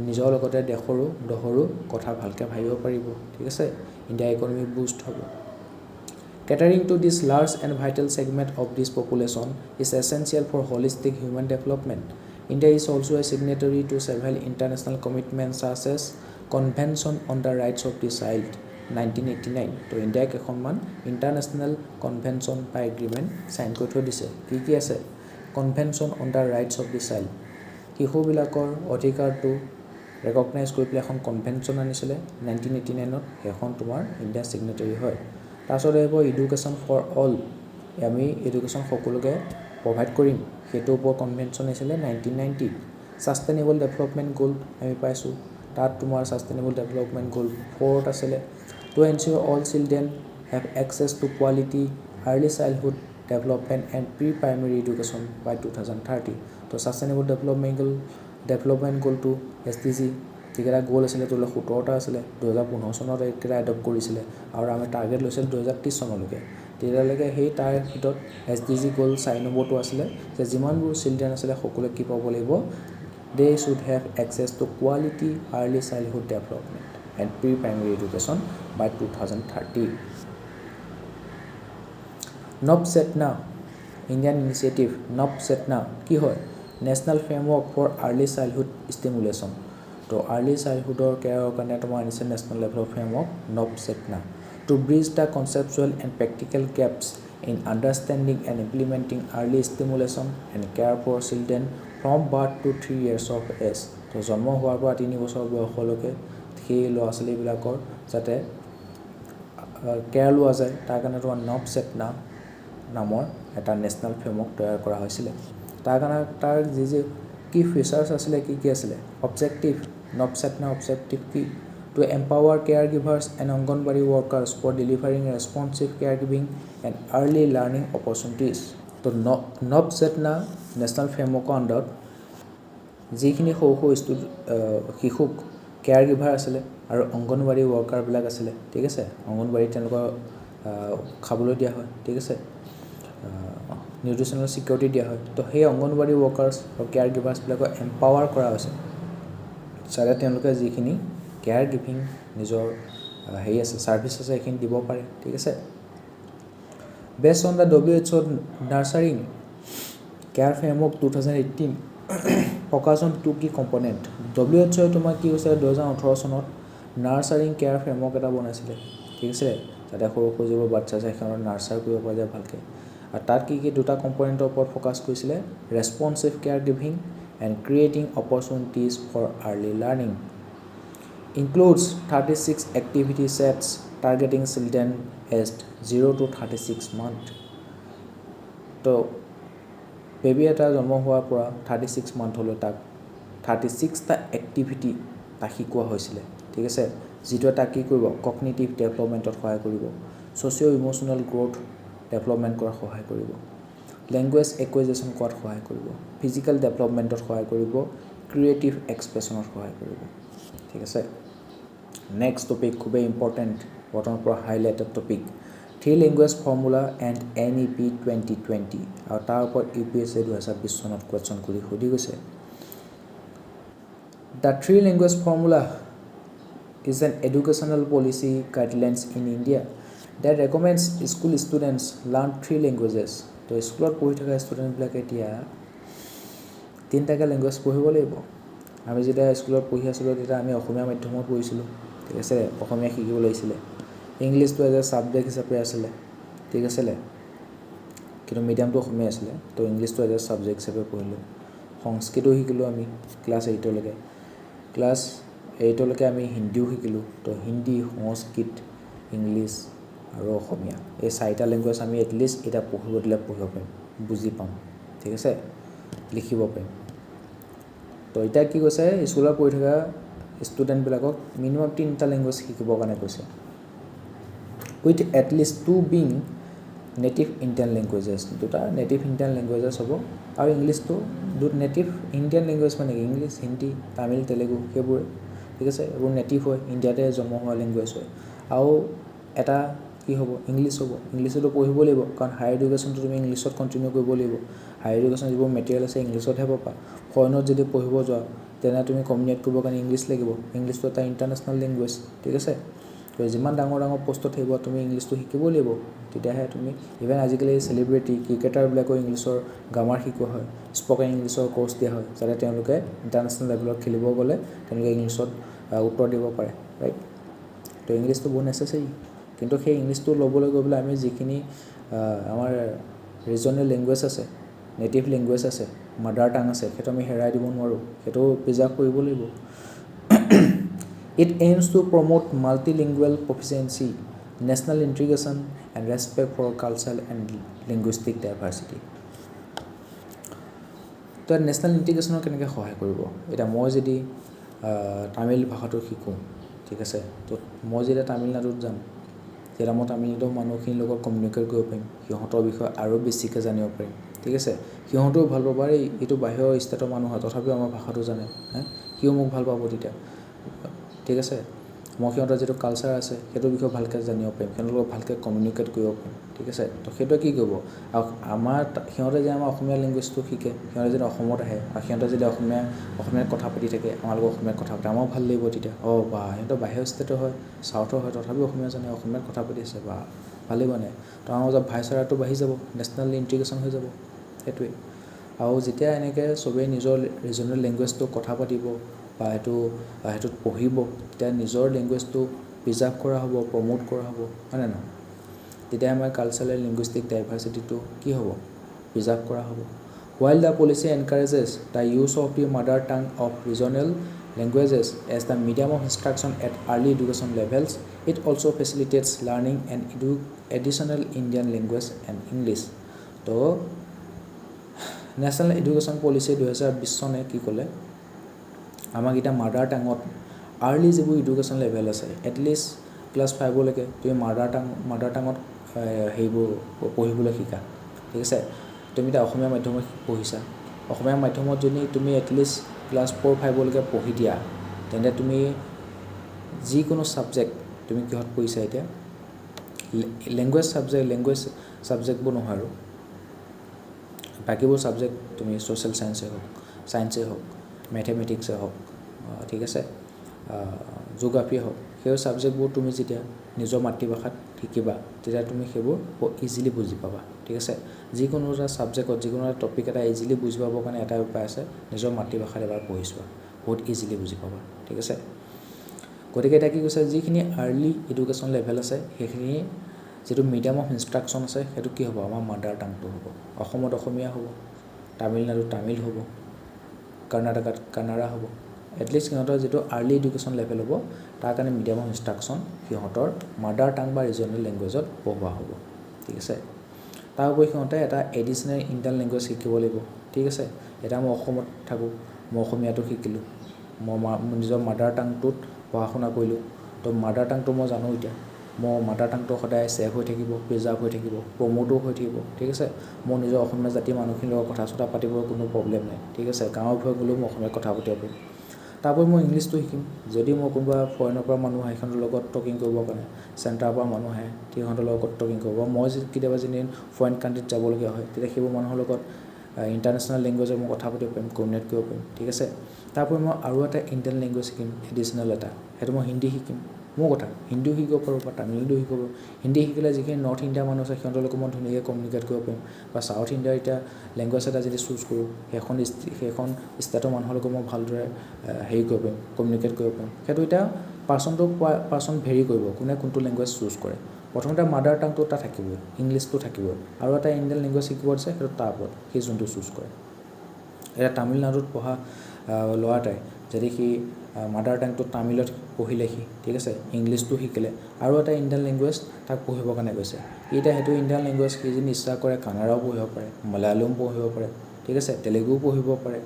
নিজৰ লগতে দেশৰো কথা ভালকৈ ভাবিব পাৰিব, ঠিক আছে। ইণ্ডিয়াৰ ইকনমি বুষ্ট হ'ব। Catering to this large and vital segment of this population is essential for holistic human development. India is also a signatory to several international commitments such as Convention on the Rights of the Child 1989. তো ইণ্ডিয়াক এখনমান international convention বা agreement sign কৰি থৈ দিছে। কি আছে? Convention on the rights of the child, শিশুবিলাকৰ অধিকাৰটো ৰেকগনাইজ কৰি পেলাই এখন কনভেনশ্যন আনিছিলে 1989ত। সেইখন তোমাৰ ইণ্ডিয়া ছিগনেটাৰী হয়। তাৰপিছত আহিব এডুকেশ্যন ফৰ অল, আমি এডুকেশ্যন সকলোকে প্ৰভাইড কৰিম, সেইটোৰ ওপৰত কনভেনশ্যন আহিছিলে 1990। ছাষ্টেইনেবল ডেভেলপমেণ্ট গ'ল আমি পাইছোঁ, তাত তোমাৰ ছাষ্টেইনেবল ডেভেলপমেণ্ট গ'ল 4ত আছিলে। To ensure all children have access to quality early childhood development and pre primary education by 2030। তো ছাষ্টেইনেবল ডেভেলপমেণ্ট গ'লটো SDG যিকেইটা গ'ল আছিলে 2017টা আছিলে, 2015 চনত এইকেইটা এডপ্ট কৰিছিলে। আৰু আমি টাৰ্গেট লৈছিলোঁ 2030 চনলৈকে। তেতিয়ালৈকে সেই তাৰ ভিতৰত SDG গ'ল 4 নম্বৰটো আছিলে যে যিমানবোৰ চিলড্ৰেন আছিলে সকলোৱে কি পাব লাগিব, they should have access to quality early childhood development and pre primary education by 2030। Navchetana Indian initiative, Navchetana কি হয়? National framework for early childhood stimulation. তো আৰ্লি চাইল্ডহুডৰ কেয়াৰৰ কাৰণে তোমাৰ আনিছে নেশ্যনেল লেভেলৰ framework Navchetana. To bridge the conceptual and practical gaps in understanding and implementing early stimulation and care for children from birth to 3 years of age. তো জন্ম হোৱাৰ পৰা 3 বছৰ বয়সলৈকে সেই ল'ৰা ছোৱালীবিলাকৰ যাতে কেয়াৰ লোৱা যায়, তাৰ কাৰণে তোমাৰ নৱচেতনা নামৰ এটা নেশ্যনেল ফ্ৰেমৱৰ্ক তৈয়াৰ কৰা হৈছিলে। তাৰ কাৰণে তাৰ কি ফিচাৰ্ছ আছিলে, কি আছিলে? অবজেক্টিভ, নৱচেতনা অবজেক্টিভ কি? To empower care givers and anganwadi workers for delivering responsive care giving and early learning opportunities. তো নৱচেতনা নেশ্যনেল ফ্ৰেমৱৰ্কৰ আণ্ডাৰত যিখিনি সৰু শিশুক কেয়াৰ গিভাৰ আছিলে আৰু অংগনবাড়ী ৱৰ্কাৰবিলাক আছিলে, ঠিক আছে। অংগনবাড়ীত তেওঁলোকৰ খাবলৈ দিয়া হয়, ঠিক আছে, নিউট্ৰিশ্যনেল ছিকিউৰিটি দিয়া হয়। তো সেই অংগনবাড়ী ৱৰ্কাৰ্ছ আৰু কেয়াৰ গিভাৰ্ছবিলাকক এম্পাৱাৰ কৰা হৈছে যাতে তেওঁলোকে যিখিনি কেয়াৰ গিভিং নিজৰ আছে ছাৰ্ভিচ আছে সেইখিনি দিব পাৰে, ঠিক আছে। Based on the WHO nurturing care framework 2018 focus on 2 key component. WHO তোমাৰ কি হৈছে 2018 চনত নাৰ্চাৰিং কেয়াৰ ফ্ৰেমৱৰ্ক এটা বনাইছিলে, ঠিক আছে, যাতে সৰু যিবোৰ বাচ্চা আছে সিহঁতৰ নাৰ্চাৰ কৰিব পৰা যায় ভালকৈ। আৰু তাত কি 2টা কম্পনেণ্টৰ ওপৰত ফ'কাছ কৰিছিলে, responsive care giving and creating opportunities for early learning. Includes 36 activity sets targeting children aged 0 to 36 months. তো বেবী এটা জন্ম হোৱাৰ পৰা 36 মান্থলৈ তাক 36টা এক্টিভিটি তাক শিকোৱা হৈছিলে, ঠিক আছে, যিটোৱে তাক কি কৰিব, কগনিটিভ ডেভেলপমেণ্টত সহায় কৰিব, ছ'চিঅ' ইম'চনেল গ্ৰ'থ ডেভেলপমেণ্ট কৰাত সহায় কৰিব, লেংগুৱেজ একুইজিশ্যন কৰাত সহায় কৰিব, ফিজিকেল ডেভেলপমেণ্টত সহায় কৰিব, ক্ৰিয়েটিভ এক্সপ্ৰেছনত সহায় কৰিব, ঠিক আছে। নেক্সট টপিক খুবেই ইম্পৰ্টেণ্ট, বৰ্তমানৰ পৰা highlighted topic, 3 language formula and NEP 2020 আৰু তাৰ ওপৰত UPSC 2020 চনত কুৱেশ্যন কৰি সুধি গৈছে The 3 language formula is an educational policy guidelines in India that recommends school students learn 3 languages. তো স্কুলত পঢ়ি থকা ষ্টুডেণ্টবিলাকে এতিয়া 3টা লেংগুৱেজ পঢ়িব লাগিব আমি যেতিয়া স্কুলত পঢ়ি আছিলোঁ তেতিয়া আমি অসমীয়া মাধ্যমত পঢ়িছিলোঁ ঠিক আছে অসমীয়া শিকিব লাগিছিলে ইংলিছটো এজ এ ছাবজেক্ট হিচাপে আছিলে ঠিক আছিলে কিন্তু মিডিয়ামটো অসমীয়া আছিলে তো ইংলিছটো এজ এ ছাবজেক্ট হিচাপে পঢ়িলোঁ সংস্কৃতো শিকিলোঁ আমি ক্লাছ 8লৈকে ক্লাছ 8লৈকে আমি হিন্দীও শিকিলোঁ তো হিন্দী সংস্কৃত ইংলিছ আৰু অসমীয়া এই 4টা লেংগুৱেজ আমি এটলিষ্ট এটা পঢ়িব দিলে পঢ়িব পাৰিম বুজি পাম ঠিক আছে লিখিব পাৰিম তো এতিয়া কি কৈছে স্কুলত পঢ়ি থকা ষ্টুডেণ্টবিলাকক মিনিমাম 3টা লেংগুৱেজ শিকিবৰ কাৰণে কৈছে with at least 2 being native Indian languages দুটা নেটিভ ইণ্ডিয়ান লেংগুৱেজেছ হ'ব আৰু ইংলিছটো নেটিভ ইণ্ডিয়ান লেংগুৱেজ মানে কি ইংলিছ হিন্দী তামিল তেলেগু সেইবোৰে ঠিক আছে এইবোৰ নেটিভ হয় ইণ্ডিয়াতে জন্ম হোৱা লেংগুৱেজ হয় আৰু এটা কি হ'ব ইংলিছ হ'ব ইংলিছতো পঢ়িব লাগিব কাৰণ হায়াৰ এডুকেশ্যনটো তুমি ইংলিছত কণ্টিনিউ কৰিব লাগিব হায়াৰ এডুকেশ্যন যিবোৰ মেটেৰিয়েল আছে ইংলিছতহে পাবা ফৰেনত যদি পঢ়িব যোৱা তেনে তুমি কমিউনিকেট কৰিবৰ কাৰণে ইংলিছ লাগিব ইংলিছটো এটা ইণ্টাৰনেশ্যনেল লেংগুৱেজ ঠিক আছে তো যিমান ডাঙৰ ডাঙৰ পষ্টত থাকিব তুমি ইংলিছটো শিকিব লাগিব তেতিয়াহে তুমি ইভেন আজিকালি চেলিব্ৰিটি ক্ৰিকেটাৰবিলাকৰ ইংলিছৰ গ্ৰামাৰ শিকোৱা হয় স্পকেন ইংলিছৰ কোৰ্চ দিয়া হয় যাতে তেওঁলোকে ইণ্টাৰনেশ্যনেল লেভেলত খেলিব গ'লে তেওঁলোকে ইংলিছত উত্তৰ দিব পাৰে ৰাইট তো ইংলিছটো বহুত নেচেচাৰী কিন্তু সেই ইংলিছটো ল'বলৈ গৈ পেলাই আমি যিখিনি আমাৰ ৰিজনেল লেংগুৱেজ আছে নেটিভ লেংগুৱেজ আছে মাদাৰ টাং আছে সেইটো আমি হেৰাই দিব নোৱাৰোঁ সেইটো প্ৰিজাৰ্ভ কৰিব লাগিব It aims to promote multilingual proficiency, national integration, and respect for cultural and linguistic diversity. তো নেশ্যনেল ইণ্টিগ্ৰেশ্যনৰ কেনেকৈ সহায় কৰিব এতিয়া মই যদি তামিল ভাষাটো শিকোঁ ঠিক আছে তো মই যেতিয়া তামিলনাডুত যাম তেতিয়া মই তামিলনাডুৰ মানুহখিনিৰ লগত কমিউনিকেট কৰিব পাৰিম সিহঁতৰ বিষয়ে আৰু বেছিকৈ জানিব পাৰিম ঠিক আছে সিহঁতেও ভাল পাব আৰু এইটো বাহিৰৰ ষ্টেটৰ মানুহ হয় তথাপিও আমাৰ ভাষাটো জানে সিও মোক ভাল পাব তেতিয়া ঠিক আছে মই সিহঁতৰ যিটো কালচাৰ আছে সেইটো বিষয়ে ভালকৈ জানিব পাৰিম সিহঁতৰ লগত ভালকৈ কমিউনিকেট কৰিব পাৰিম ঠিক আছে তো সেইটোৱে কি কৰিব আৰু আমাৰ সিহঁতে যে আমাৰ অসমীয়া লেংগুৱেজটো শিকে সিহঁতে যদি অসমত আহে আৰু সিহঁতে যদি অসমীয়াত কথা পাতি থাকে আমাৰ লগত অসমীয়াত কথা পাতে আমাৰো ভাল লাগিব তেতিয়া বা সিহঁতৰ বাহিৰৰ ষ্টেটৰ হয় চাউথৰ হয় তথাপিও অসমীয়া জানে অসমীয়াত কথা পাতি আছে বা ভালেই মানে তো আমাৰ মাজত ভাইচাৰাটো বাঢ়ি যাব নেশ্যনেল ইণ্টিগ্ৰেশ্যন হৈ যাব সেইটোৱে আৰু যেতিয়া এনেকৈ চবেই নিজৰ ৰিজনেল লেংগুৱেজটো কথা পাতিব বা সেইটোত পঢ়িব তেতিয়া নিজৰ লেংগুৱেজটো প্ৰিজাৰ্ভ কৰা হ'ব প্ৰমোট কৰা হ'ব হয়নে নহয় তেতিয়া আমাৰ কালচাৰেল লিংগুইষ্টিক ডাইভাৰ্চিটিটো কি হ'ব প্ৰিজাৰ্ভ কৰা হ'ব while the policy encourages the use of the mother tongue of regional languages as the medium of instruction at early education levels it also facilitates learning an additional Indian language and English তো national education policy 2020 চনে কি ক'লে আমাক এতিয়া mother টাঙত early যিবোৰ education level আছে at least class 5লৈকে তুমি mother টাঙত সেইবোৰ পঢ়িবলৈ শিকা ঠিক আছে তুমি এতিয়া অসমীয়া মাধ্যমত পঢ়িছা অসমীয়া মাধ্যমত যদি তুমি এটলিষ্ট ক্লাছ 4-5লৈকে পঢ়ি দিয়া তেন্তে তুমি যিকোনো ছাবজেক্ট তুমি কিহত পঢ়িছা এতিয়া লেংগুৱেজ ছাবজেক্টবোৰ নহয় আৰু বাকীবোৰ ছাবজেক্ট তুমি ছ'চিয়েল ছায়েন্সেই হওক মেথমেটিক্সে হওক ঠিক আছে জিঅ'গ্ৰাফিয়ে হওক সেই ছাবজেক্টবোৰ তুমি যেতিয়া নিজৰ মাতৃভাষাত শিকিবা তেতিয়া তুমি সেইবোৰ ইজিলি বুজি পাবা ঠিক আছে যিকোনো এটা ছাবজেক্টত যিকোনো এটা টপিক এটা ইজিলি বুজি পাবৰ কাৰণে এটা উপায় আছে নিজৰ মাতৃভাষাত এবাৰ পঢ়ি চোৱা বহুত ইজিলি বুজি পাবা ঠিক আছে গতিকে এতিয়া কি কৈছে যিখিনি আৰ্লি এডুকেশ্যন লেভেল আছে সেইখিনি যিটো মিডিয়াম অফ ইনষ্ট্ৰাকশ্যন আছে সেইটো কি হ'ব আমাৰ মাদাৰ টাংটো হ'ব অসমত অসমীয়া হ'ব তামিলনাডুত তামিল হ'ব কৰ্ণাটকাত কানাড়া হ'ব এটলিষ্ট সিহঁতৰ যিটো আৰ্লি এডুকেশ্যন লেভেল হ'ব তাৰ কাৰণে মিডিয়াম অফ ইনষ্ট্ৰাকশ্যন সিহঁতৰ মাদাৰ টাং বা ৰিজনেল লেংগুৱেজত পঢ়োৱা হ'ব ঠিক আছে তাৰ উপৰি সিহঁতে এটা এডিশ্যনেল ইণ্ডিয়ান লেংগুৱেজ শিকিব লাগিব ঠিক আছে এতিয়া মই অসমত থাকোঁ মই অসমীয়াটো শিকিলোঁ মই নিজৰ মাদাৰ টাংটোত পঢ়া শুনা কৰিলোঁ তো মাদাৰ টাংটো মই জানো এতিয়া মোৰ মাদাৰ টাংটো সদায় ছেভ হৈ থাকিব প্ৰিজাৰ্ভ হৈ থাকিব প্ৰমোটো হৈ থাকিব ঠিক আছে মোৰ নিজৰ অসমীয়া জাতিৰ মানুহখিনিৰ লগত কথা চথা পাতিবৰ কোনো প্ৰব্লেম নাই ঠিক আছে গাঁৱৰ ঘৰত গ'লেও মই অসমীয়াত কথা পাতিব পাৰিম তাৰপৰি মই ইংলিছটো শিকিম যদি মই কোনোবা ফৰেনৰ পৰা মানুহ আহে সিহঁতৰ লগত টকিং কৰিবৰ কাৰণে চেণ্টাৰৰ পৰা মানুহ আহে সিহঁতৰ লগত টকিং কৰিব মই যদি কেতিয়াবা যদি ফৰেইন কাণ্ট্ৰিত যাবলগীয়া হয় তেতিয়া সেইবোৰ মানুহৰ লগত ইণ্টাৰনেশ্যনেল লেংগুৱেজত মই কথা পাতিব পাৰিম কমিউনিকেট কৰিব পাৰিম ঠিক আছে তাৰপৰি মই আৰু এটা ইণ্ডিয়ান লেংগুৱেজ শিকিম এডিশ্যনেল এটা সেইটো মই হিন্দী শিকিম মোৰ কথা হিন্দীও শিকিব পাৰোঁ বা তামিলো শিকিব পাৰোঁ হিন্দী শিকিলে যিখিনি নৰ্থ ইণ্ডিয়াৰ মানুহ আছে সিহঁতৰ লগত মই ধুনীয়াকৈ কমিউনিকেট কৰিব পাৰিম বা চাউথ ইণ্ডিয়াৰ এতিয়া লেংগুৱেজ এটা যদি চুজ কৰোঁ সেইখন ষ্টেটৰ মানুহৰ লগত মই ভালদৰে হেৰি কৰিব পাৰিম কমিউনিকেট কৰিব পাৰিম সেইটো এতিয়া পাৰ্চন ভেৰি কৰিব কোনে কোনটো লেংগুৱেজ চুজ কৰে প্ৰথমতে মাডাৰ টাংটো এটা থাকিবই ইংলিছটো থাকিবই আৰু এটা ইণ্ডিয়ান লেংগুৱেজ শিকিব দিছে সেইটো তাৰ ওপৰত সি যোনটো চুজ কৰে এতিয়া তামিলনাডুত পঢ়া ল'ৰা এটাই যদি সি মাডাৰ টাংটো তামিলত পঢ়িলে সি ঠিক আছে ইংলিছটো শিকিলে আৰু এটা ইণ্ডিয়ান লেংগুৱেজ তাক পঢ়িবৰ কাৰণে কৈছে এতিয়া সেইটো ইণ্ডিয়ান লেংগুৱেজ সি যদি ইচ্ছা কৰে কানাড়াও পঢ়িব পাৰে মালায়ালম পঢ়িব পাৰে ঠিক আছে তেলেগুও পঢ়িব পাৰে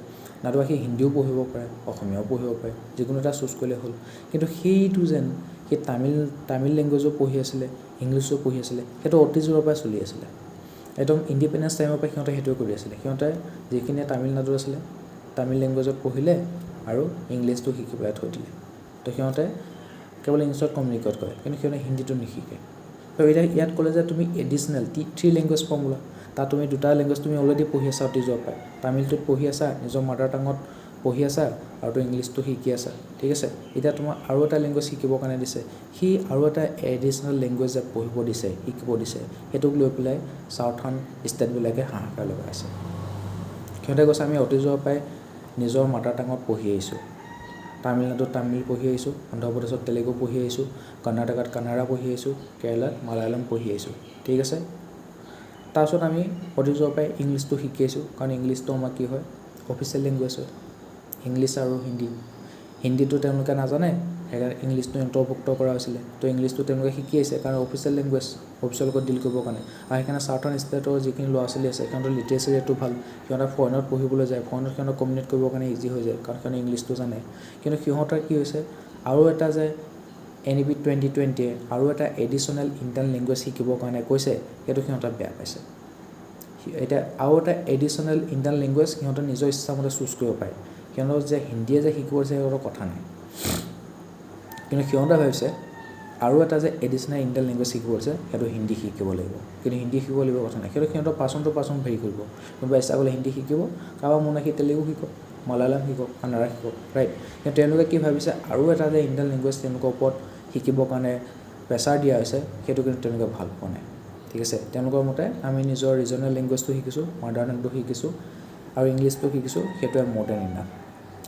নাইবা সি হিন্দীও পঢ়িব পাৰে অসমীয়াও পঢ়িব পাৰে যিকোনো এটা চুজ কৰিলে হ'ল কিন্তু সেইটো যেন সি তামিল লেংগুৱেজো পঢ়ি আছিলে ইংলিছো পঢ়ি আছিলে সেইটো অতি যোৰৰ পৰাই চলি আছিলে একদম ইণ্ডিপেণ্ডেঞ্চ টাইমৰ পৰা সিহঁতে সেইটোৱে কৰি আছিলে সিহঁতে যিখিনিয়ে তামিলনাডু আছিলে তামিল লেংগুৱেজত পঢ়িলে আৰু ইংলিছটো শিকি পেলাই থৈ দিলে তো সিহঁতে কেৱল ইংলিছত কমিউনিকেট কৰে কিন্তু সিহঁতে হিন্দীটো নিশিকে তো এতিয়া ইয়াত ক'লে যে তুমি এডিশ্যনেল থ্ৰী লেংগুৱেজ ফৰ্মুলা তাত তুমি দুটা লেংগুৱেজ তুমি অলৰেডি পঢ়ি আছা অতি যোৱাৰ পৰাই তামিলটোত পঢ়ি আছা নিজৰ মাডাৰ টাঙত পঢ়ি আছা আৰু তো ইংলিছটো শিকি আছা ঠিক আছে এতিয়া তোমাক আৰু এটা লেংগুৱেজ শিকিবৰ কাৰণে দিছে সি আৰু এটা এডিশ্যনেল লেংগুৱেজ যে পঢ়িব দিছে শিকিব দিছে সেইটোক লৈ পেলাই চাউথাৰ্ণ ষ্টেটবিলাকে হাহাকাৰ লগাই আছে সিহঁতে কৈছে আমি অতি যোৱাৰ পৰাই নিজৰ মাডাৰ টাঙত পঢ়ি আহিছোঁ তামিলনাডুত তামিল পঢ়ি আহিছোঁ অন্ধ্ৰপ্ৰদেশত তেলেগু পঢ়ি আহিছোঁ কৰ্ণাটকাত কানাড়া পঢ়ি আহিছোঁ কেৰেলাত মালায়ালম পঢ়ি আহিছোঁ ঠিক আছে তাৰপিছত আমি অতি যোৱাৰ পৰাই ইংলিছটো শিকি আহিছোঁ কাৰণ ইংলিছটো আমাৰ কি হয় অফিচিয়েল লেংগুৱেজ হয় ইংলিছ আৰু হিন্দীটো তেওঁলোকে নাজানে সেইকাৰণে ইংলিছটো অন্তৰ্ভুক্ত কৰা হৈছিলে তো ইংলিছটো তেওঁলোকে শিকি আহিছে কাৰণ অফিচিয়েল লেংগুৱেজ অফিচিয়েল লগত ডিল কৰিবৰ কাৰণে আৰু সেইকাৰণে চাউথাৰ্ণ ষ্টেটৰ যিখিনি ল'ৰা ছোৱালী আছে সিহঁতৰ লিটাৰেচি ৰেটটো ভাল সিহঁতে ফৰেনত পঢ়িবলৈ যায় ফৰেনত সিহঁতক কমিউনিকেট কৰিবৰ কাৰণে ইজি হৈ যায় কাৰণ সিহঁতে ইংলিছটো জানে কিন্তু সিহঁতৰ কি হৈছে আৰু এটা যে NEP 2020 আৰু এটা এডিশ্যনেল ইণ্ডিয়ান লেংগুৱেজ শিকিবৰ কাৰণে কৈছে সেইটো সিহঁতে বেয়া পাইছে এতিয়া আৰু এটা এডিশ্যনেল ইণ্ডিয়ান লেংগুৱেজ সিহঁতে নিজৰ ইচ্ছামতে চুজ কৰিব পাৰে সিহঁতৰ যে হিন্দীয়ে যে শিকিব দিছে সিহঁতৰ কথা নাই কিন্তু সিহঁতে ভাবিছে আৰু এটা যে এডিশ্যনেল ইণ্ডিয়ান লেংগুৱেজ শিকিব দিছে সেইটো হিন্দী শিকিব লাগিব কিন্তু হিন্দী শিকিব লাগিব কথা নাই সেইটো সিহঁতৰ পাৰ্চন ভেৰি কৰিব কোনোবা ইচ্ছা কৰিলে হিন্দী শিকিব কাৰোবাৰ মন ৰাখি তেলেগু শিকক মালায়ালম শিকক কানাড়া শিকক ৰাইট কিন্তু তেওঁলোকে কি ভাবিছে আৰু এটা যে ইণ্ডিয়ান লেংগুৱেজ তেওঁলোকৰ ওপৰত শিকিবৰ কাৰণে প্ৰেছাৰ দিয়া হৈছে সেইটো কিন্তু তেওঁলোকে ভাল পোৱা নাই ঠিক আছে তেওঁলোকৰ মতে আমি নিজৰ ৰিজনেল লেংগুৱেজটো শিকিছোঁ মাডাৰ টাংটো শিকিছোঁ আৰু ইংলিছটো শিকিছোঁ সেইটোৱে মোৰ দেন ইনাফ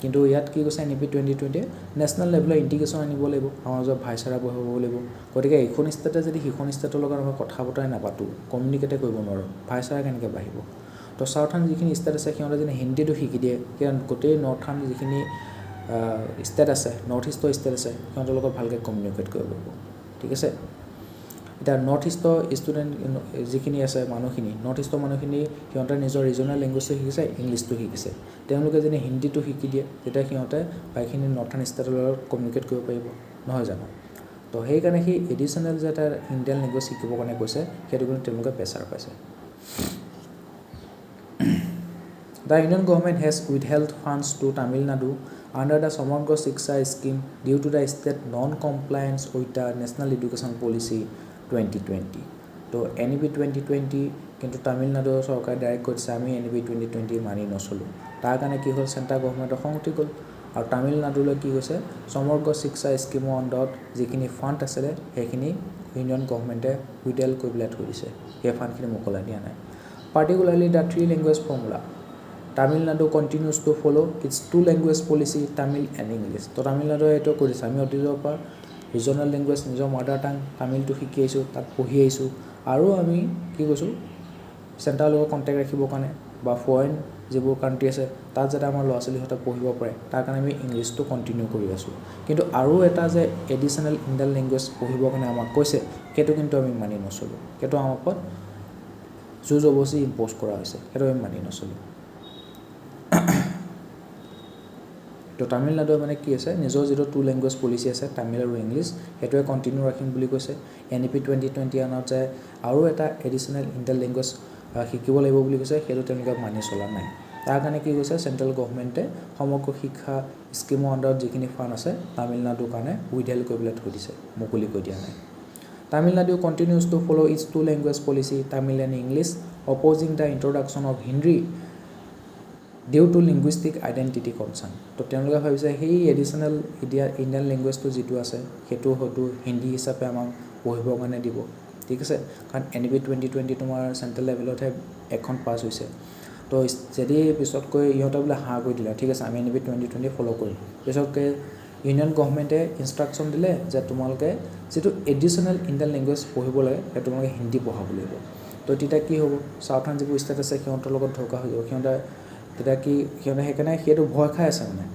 কিন্তু ইয়াত কি কৈছে NEP 2020 নেশ্যনেল লেভেলৰ ইণ্টিগ্ৰেশ্যন আনিব লাগিব আমাৰ মাজত ভাইচাৰা বঢ়াব লাগিব গতিকে এইখন ষ্টেটে যদি সিখন ষ্টেটৰ লগত আমি কথা বতৰাই নাপাতোঁ কমিউনিকেটে কৰিব নোৱাৰোঁ ভাইচাৰা কেনেকৈ বাঢ়িব তো চাউথাৰ্ণ যিখিনি ষ্টেট আছে সিহঁতে যদি হিন্দীটো শিকি দিয়ে কাৰণ গোটেই নർത്থাৰ্ণ যিখিনি ষ্টেট আছে নৰ্থ ইষ্টৰ ষ্টেট আছে সিহঁতৰ লগত ভালকৈ কমিউনিকেট কৰিব পাৰিব ঠিক আছে এতিয়া নৰ্থ ইষ্টৰ ষ্টুডেণ্ট যিখিনি আছে মানুহখিনি নৰ্থ ইষ্টৰ মানুহখিনি সিহঁতে নিজৰ ৰিজনেল লেংগুৱেজটো শিকিছে ইংলিছটো শিকিছে তেওঁলোকে যদি হিন্দীটো শিকি দিয়ে তেতিয়া সিহঁতে বাকীখিনি নർത്থাৰ্ণ ষ্টেটৰ লগত কমিউনিকেট কৰিব পাৰিব নহয় জানো তো সেইকাৰণে সেই এডিশ্যনেল যে এটা ইণ্ডিয়ান লেংগুৱেজ শিকিবৰ কাৰণে কৈছে সেইটো কিন্তু তেওঁলোকে প্ৰেছাৰ পাইছে The Indian government has withheld funds to Tamil Nadu under the Samagra Shiksha scheme due to the state non-compliance with the National Education Policy 2020. তো NEP 2020 কিন্তু তামিলনাডু চৰকাৰে ডাইৰেক্ট কৈছে আমি NEP 2020 মানি নচলোঁ তাৰ কাৰণে কি হ'ল চেণ্ট্ৰেল গভৰ্ণমেণ্টৰ খং উঠি গ'ল আৰু তামিলনাডুলৈ কি কৈছে সমগ্ৰ শিক্ষা স্কিমৰ আণ্ডাৰত যিখিনি ফাণ্ড আছিলে সেইখিনি ইউনিয়ন গভৰ্ণমেণ্টে উইডেল কৰি পেলাই থৈ দিছে সেই ফাণ্ডখিনি মোকলাই দিয়া নাই particularly the three language formula Tamil Nadu continues to follow its two language policy Tamil and English তো তামিলনাডুৱে এইটো কৰিছে আমি অতীজৰ পৰা ৰিজনেল লেংগুৱেজ নিজৰ মাডাৰ টাং তামিলটো শিকি আহিছোঁ তাত পঢ়ি আহিছোঁ আৰু আমি কি কৈছোঁ চেণ্ট্ৰেলৰ লগত কণ্টেক্ট ৰাখিবৰ কাৰণে বা ফৰেইন যিবোৰ কাণ্ট্ৰি আছে তাত যাতে আমাৰ ল'ৰা ছোৱালীহঁতে পঢ়িব পাৰে তাৰ কাৰণে আমি ইংলিছটো কণ্টিনিউ কৰি আছোঁ কিন্তু আৰু এটা যে এডিশ্যনেল ইণ্ডিয়ান লেংগুৱেজ পঢ়িবৰ কাৰণে আমাক কৈছে সেইটো কিন্তু আমি মানি নচলোঁ সেইটো আমাৰ ওপৰত জোৰ জবৰদস্তি ইম্প'জ কৰা হৈছে সেইটো আমি মানি নচলোঁ তো তামিলনাডুৱে মানে কি আছে নিজৰ যিটো টু লেংগুৱেজ পলিচি আছে তামিল আৰু ইংলিছ সেইটোৱে কণ্টিনিউ ৰাখিম বুলি কৈছে NEP 2020 আনত যে আৰু এটা এডিশ্যনেল ইণ্ডিয়ান লেংগুৱেজ শিকিব লাগিব বুলি কৈছে সেইটো তেওঁলোকে মানি চলা নাই তাৰ কাৰণে কি কৈছে চেণ্ট্ৰেল গভৰ্ণমেণ্টে সমগ্ৰ শিক্ষা স্কিমৰ আণ্ডাৰত যিখিনি ফাণ্ড আছে তামিলনাডুৰ কাৰণে উইডেল কৰি পেলাই থৈ দিছে, মুকলি কৰি দিয়া নাই। Tamil Nadu continues to follow its two language policy, Tamil and English, opposing the introduction of Hindi due to linguistic identity concern. তো তেওঁলোকে ভাবিছে সেই এডিশ্যনেল ইণ্ডিয়ান লেংগুৱেজটো যিটো আছে সেইটো হয়তো হিন্দী হিচাপে আমাক পঢ়িবৰ কাৰণে দিব, ঠিক আছে। কাৰণ NEP 2020 তোমাৰ চেণ্ট্ৰেল লেভেলতহে এখন পাছ হৈছে। তো যদি পিছতকৈ ইহঁতে বোলে হাঁ কৰি দিলে, ঠিক আছে আমি NEP 2020 ফ'ল' কৰিম, পিছতকৈ ইউনিয়ন গভৰ্ণমেণ্টে ইনষ্ট্ৰাকশ্যন দিলে যে তোমালোকে যিটো এডিশ্যনেল ইণ্ডিয়ান লেংগুৱেজ পঢ়িব লাগে সেইটো তোমালোকে হিন্দী পঢ়াব লাগিব। তো তেতিয়া কি হ'ব, চাউথাৰ্ণ যিবোৰ ষ্টেট আছে সিহঁতৰ লগত ধোকা হৈ যাব, সিহঁতে সেইকাৰণে সেইটো ভয় খাই আছে মানে,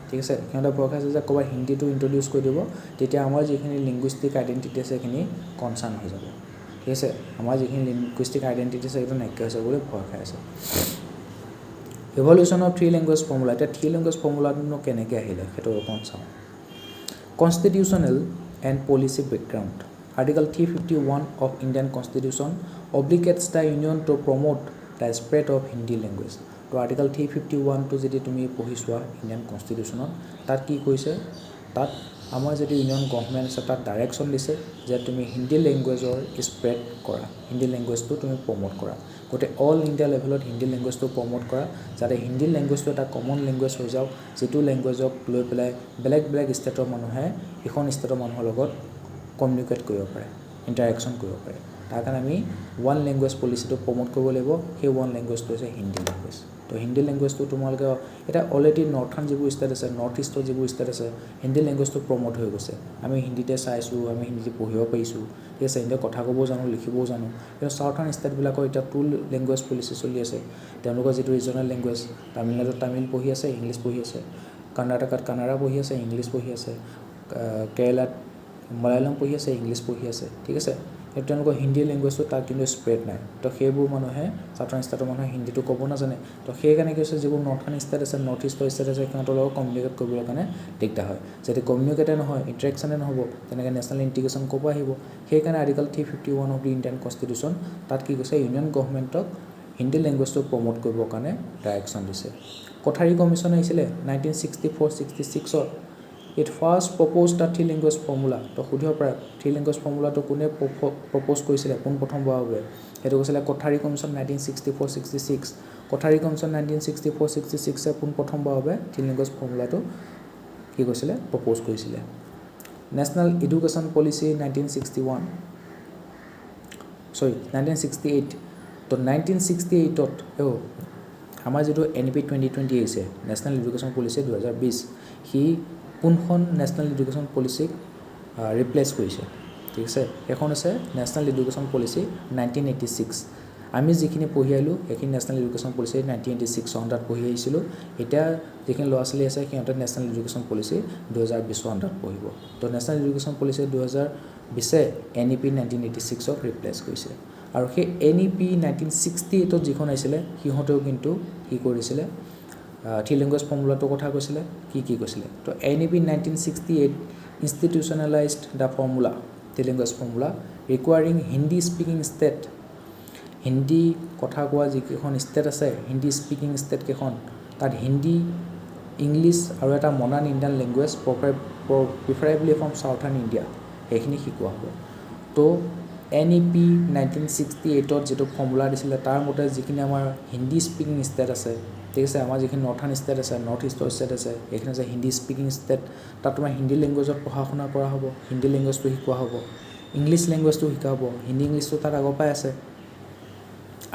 ঠিক আছে। সিহঁতে ভয় খাই আছে যে ক'ৰবাত হিন্দীটো ইণ্ট্ৰডিউচ কৰি দিব, তেতিয়া আমাৰ যিখিনি লিংগুইষ্টিক আইডেণ্টিটি আছে সেইখিনি কনচাৰ্ণ হৈ যাব, ঠিক আছে। আমাৰ যিখিনি লিংগুইষ্টিক আইডেণ্টিটি আছে সেইটো নাইকিয়া হৈছে বুলি ভয় খাই আছে। Evolution of three language formula, এতিয়া থ্ৰী লেংগুৱেজ ফৰ্মুলাটোনো কেনেকৈ আহিলে সেইটো অকণ চাওঁ। Constitutional and policy background, article 351 of Indian constitution obligates the union to promote the spread of Hindi language. তো আৰ্টিকল 351টো যদি তুমি পঢ়ি চোৱা ইণ্ডিয়ান কনষ্টিটিউশ্যনত, তাত কি কৈছে, তাত আমাৰ যদি ইউনিয়ন গভৰ্ণমেণ্ট আছে তাত ডাইৰেকশ্যন দিছে যে তুমি হিন্দী লেংগুৱেজৰ স্প্ৰেড কৰা, হিন্দী লেংগুৱেজটো তুমি প্ৰমোট কৰা, গোটেই অল ইণ্ডিয়া লেভেলত হিন্দী লেংগুৱেজটো প্ৰমোট কৰা, যাতে হিন্দী লেংগুৱেজটো এটা কমন লেংগুৱেজ হৈ যাওক, যিটো লেংগুৱেজক লৈ পেলাই বেলেগ বেলেগ ষ্টেটৰ মানুহে ইখন ষ্টেটৰ মানুহৰ লগত কমিউনিকেট কৰিব পাৰে, ইণ্টাৰেকশ্যন কৰিব পাৰে। তাৰ কাৰণে আমি ওৱান লেংগুৱেজ পলিচিটো প্ৰমোট কৰিব লাগিব, সেই ওৱান লেংগুৱেজটো হৈছে হিন্দী লেংগুৱেজ। তো হিন্দী লেংগুৱেজটো তোমালোকে এতিয়া অলৰেডি নർത്থাৰ্ণ যিবোৰ ষ্টেট আছে, নৰ্থ ইষ্টৰ যিবোৰ ষ্টেট আছে, হিন্দী লেংগুৱেজটো প্ৰমোট হৈ গৈছে, আমি হিন্দীতে চাইছোঁ, আমি হিন্দীতে পঢ়িব পাৰিছোঁ, ঠিক আছে, হিন্দীত কথা ক'বও জানো, লিখিবও জানো। কিন্তু চাউথাৰ্ণ ষ্টেটবিলাকৰ এতিয়া টু লেংগুৱেজ পলিচি চলি আছে, তেওঁলোকৰ যিটো ৰিজনেল লেংগুৱেজ, তামিলনাডুত তামিল পঢ়ি আছে, ইংলিছ পঢ়ি আছে, কৰ্ণাটকাত কানাড়া পঢ়ি আছে, ইংলিছ পঢ়ি আছে, কেৰেলাত মালায়ালম পঢ়ি আছে, ইংলিছ পঢ়ি আছে, ঠিক আছে। কিন্তু তেওঁলোকৰ হিন্দী লেংগুৱেজটো তাত কিন্তু স্প্ৰেড নাই। তো সেইবোৰ মানুহে চাউথাৰ্ণ ষ্টেটৰ মানুহে হিন্দীটো ক'ব নাজানে। তো সেইকাৰণে কি হৈছে, যিবোৰ নർത്থাৰ্ণ ষ্টেট আছে, নৰ্থ ইষ্টৰ ষ্টেট আছে, সিহঁতৰ লগত কমিউনিকেট কৰিবলৈ কাৰণে দিগদাৰ হয়। যদি কমিউনিকেটে নহয়, ইণ্টাৰেকশ্যনে নহ'ব, তেনেকৈ নেশ্যনেল ইণ্টিগ্ৰেশ্যন ক'ৰ পৰা আহিব। সেইকাৰণে article 351 of the Indian constitution তাত কি কৈছে, ইউনিয়ন গভৰ্ণমেণ্টক হিন্দী লেংগুৱেজটো প্ৰমোট কৰিবৰ কাৰণে ডাইৰেকশ্যন দিছে। কোঠাৰী কমিশ্যন আহিছিলে 1964-66ত, it first propose the three language formula. তো সুধিব পাৰে থ্ৰী লেংগুৱেজ ফৰ্মুলাটো কোনে প্ৰপ'জ কৰিছিলে, পোনপ্ৰথমবাৰৰ বাবে, সেইটো কৈছিলে কোঠাৰী কমিশ্যন 1964-66। কোঠাৰী কমিশ্যন 1964-66 পোনপ্ৰথমবাৰৰ বাবে থ্ৰী লেংগুৱেজ ফৰ্মুলাটো কি কৈছিলে, প্ৰপ'জ কৰিছিলে। National education policy 1968। তো 1968ত আমাৰ যিটো NEP 2020 আহিছে, নেশ্যনেল এডুকেশ্যন পলিচি 2020, সি কোনখন নেশ্যনেল এডুকেশ্যন পলিচিক ৰিপ্লেচ কৰিছে, ঠিক আছে। সেইখন হৈছে নেশ্যনেল এডুকেশ্যন পলিচি 1986। আমি যিখিনি পঢ়ি আহিলোঁ সেইখিনি নেশ্যনেল এডুকেশ্যন পলিচি 1986 চনত পঢ়ি আহিছিলোঁ। এতিয়া যিখিনি ল'ৰা ছোৱালী আছে সিহঁতে নেশ্যনেল এডুকেশ্যন পলিচি 2020 চনত পঢ়িব। তো নেশ্যনেল এডুকেশ্যন পলিচি 2020 NEP 1986ক ৰিপ্লেচ কৰিছে। আৰু সেই NEP 1968ত যিখন আহিছিলে সিহঁতেও কিন্তু কি কৰিছিলে, থ্ৰী লেংগুৱেজ ফৰ্মুলাটোৰ কথা কৈছিলে, কি কৈছিলে। তো NEP 1968 institutionalized the formula, three language formula, requiring Hindi speaking state, Hindi কথা কোৱা যিকেইখন ষ্টেট আছে, হিন্দী স্পিকিং ষ্টেটকেইখন, তাত হিন্দী, ইংলিছ আৰু এটা modern Indian language preferably from southern India, সেইখিনি শিকোৱা হ'ব। তো NEP 1968ত যিটো ফৰ্মুলা দিছিলে তাৰ মতে যিখিনি আমাৰ হিন্দী স্পিকিং ষ্টেট আছে, ঠিক আছে, আমাৰ যিখিনি নৰ্থাৰ্ণ ষ্টেট আছে, নৰ্থ ইষ্টৰ ষ্টেট আছে, এইখিনি আছে হিন্দী স্পিকিং ষ্টেট, তাত তোমাৰ হিন্দী লেংগুৱেজত পঢ়া শুনা কৰা হ'ব, হিন্দী লেংগুৱেজটো শিকোৱা হ'ব, ইংলিছ লেংগুৱেজটো শিকা হ'ব, হিন্দী ইংলিছটো তাত আগৰ পৰাই আছে,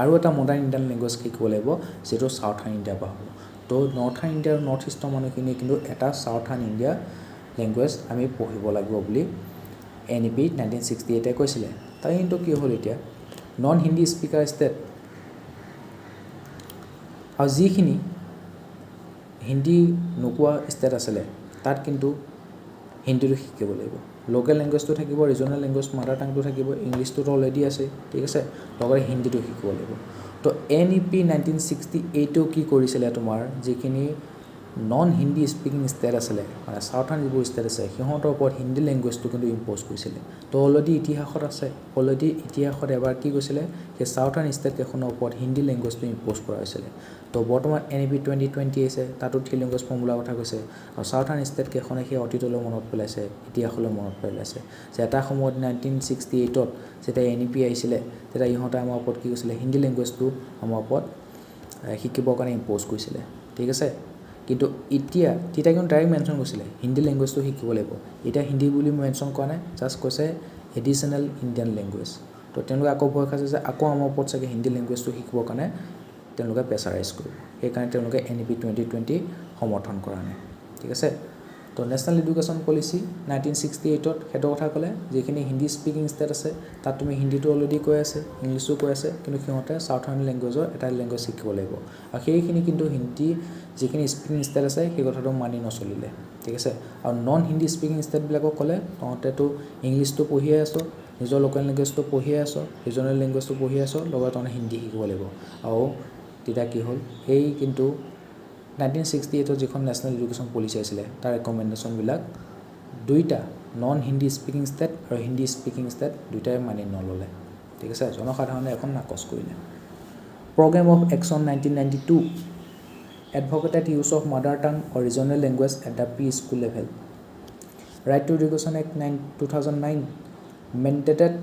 আৰু এটা মডাৰ্ণ ইণ্ডিয়ান লেংগুৱেজ শিকিব লাগিব যিটো চাউথাৰ্ণ ইণ্ডিয়াৰ পৰা হ'ব। তো নৰ্থাৰ্ণ ইণ্ডিয়া আৰু নৰ্থ ইষ্টৰ মানুহখিনি কিন্তু এটা চাউথাৰ্ণ ইণ্ডিয়া লেংগুৱেজ আমি পঢ়িব লাগিব বুলি NEP 1968 কৈছিলে। তাৰ কিন্তু কি হ'ল এতিয়া, নন হিন্দী স্পিকাৰ ষ্টেট আৰু যিখিনি হিন্দী নোকোৱা ষ্টেট আছিলে তাত কিন্তু হিন্দীটো শিকিব লাগিব। লোকেল লেংগুৱেজটো থাকিব, ৰিজনেল লেংগুৱেজ মাডাৰ টাংটো থাকিব, ইংলিছটোতো অলৰেডি আছে, ঠিক আছে, লগতে হিন্দীটো শিকিব লাগিব। তো NEP 1968ও কি কৰিছিলে, তোমাৰ যিখিনি নন হিন্দী স্পিকিং ষ্টেট আছিলে, মানে চাউথাৰ্ণ যিবোৰ ষ্টেট আছে সিহঁতৰ ওপৰত হিন্দী লেংগুৱেজটো কিন্তু ইম্প'জ কৰিছিলে। তো অলৰেডি ইতিহাসত আছে, ইতিহাসত এবাৰ কি কৈছিলে, সেই চাউথাৰ্ণ ষ্টেটকেইখনৰ ওপৰত হিন্দী লেংগুৱেজটো ইম্প'জ কৰা হৈছিলে। তো বৰ্তমান NEP 2020 আছে, তাতো 3 লেংগুৱেজ ফৰ্মুলাৰ কথা কৈছে। আৰু চাউথাৰ্ণ ষ্টেটকেইখনে সেই অতীতলৈ মনত পেলাইছে, ইতিহাসলৈ মনত পেলাইছে যে এটা সময়ত 1968ত যেতিয়া NEP আহিছিলে, তেতিয়া ইহঁতে আমাৰ ওপৰত কি কৈছিলে, হিন্দী লেংগুৱেজটো আমাৰ ওপৰত শিকিবৰ কাৰণে ইম্প'জ কৰিছিলে, ঠিক আছে। কিন্তু এতিয়া তেতিয়া কিন্তু ডাইৰেক্ট মেনশ্যন কৰিছিলে হিন্দী লেংগুৱেজটো শিকিব লাগিব। এতিয়া হিন্দী বুলি মেনশ্যন কৰা নাই, জাষ্ট কৈছে এডিশ্যনেল ইণ্ডিয়ান লেংগুৱেজ। তো তেওঁলোকে আকৌ ভয় খাইছে যে আকৌ আমাৰ ওপৰত চাগে হিন্দী লেংগুৱেজটো শিকিবৰ কাৰণে তেওঁলোকে প্ৰেছাৰাইজ কৰিব। সেইকাৰণে তেওঁলোকে NEP 2020 সমৰ্থন কৰা নাই, ঠিক আছে। তো নেশ্যনেল এডুকেশ্যন পলিচি 1968ত সেইটো কথা ক'লে, যিখিনি হিন্দী স্পিকিং ষ্টেট আছে তাত তুমি হিন্দীটো অলৰেডি কৈ আছে, ইংলিছো কৈ আছে, কিন্তু সিহঁতে চাউথাৰ্ণ লেংগুৱেজৰ এটা লেংগুৱেজ শিকিব লাগিব। আৰু সেইখিনি কিন্তু হিন্দী যিখিনি স্পিকিং ষ্টেট আছে সেই কথাটো মানি নচলিলে, ঠিক আছে। আৰু নন হিন্দী স্পিকিং ষ্টেটবিলাকক ক'লে তহঁতেতো ইংলিছটো পঢ়িয়ে আছো, নিজৰ লোকেল লেংগুৱেজটো পঢ়িয়ে আছো, ৰিজনেল লেংগুৱেজটো পঢ়ি আছো, লগত তহঁতে হিন্দী শিকিব লাগিব। আৰু তেতিয়া কি হ'ল, সেই কিন্তু 1968ত যিখন নেশ্যনেল এডুকেশ্যন পলিচি আছিলে তাৰ ৰেকমেণ্ডেশ্যনবিলাক দুইটা নন হিন্দী স্পিকিং ষ্টেট আৰু হিন্দী স্পিকিং ষ্টেট দুইটাই মানি নল'লে, ঠিক আছে। জনসাধাৰণে এখন নাকচ কৰিলে। Programme of action 1992 advocated use of mother tongue or regional language at the pre school level. Right to education act 2009 mandated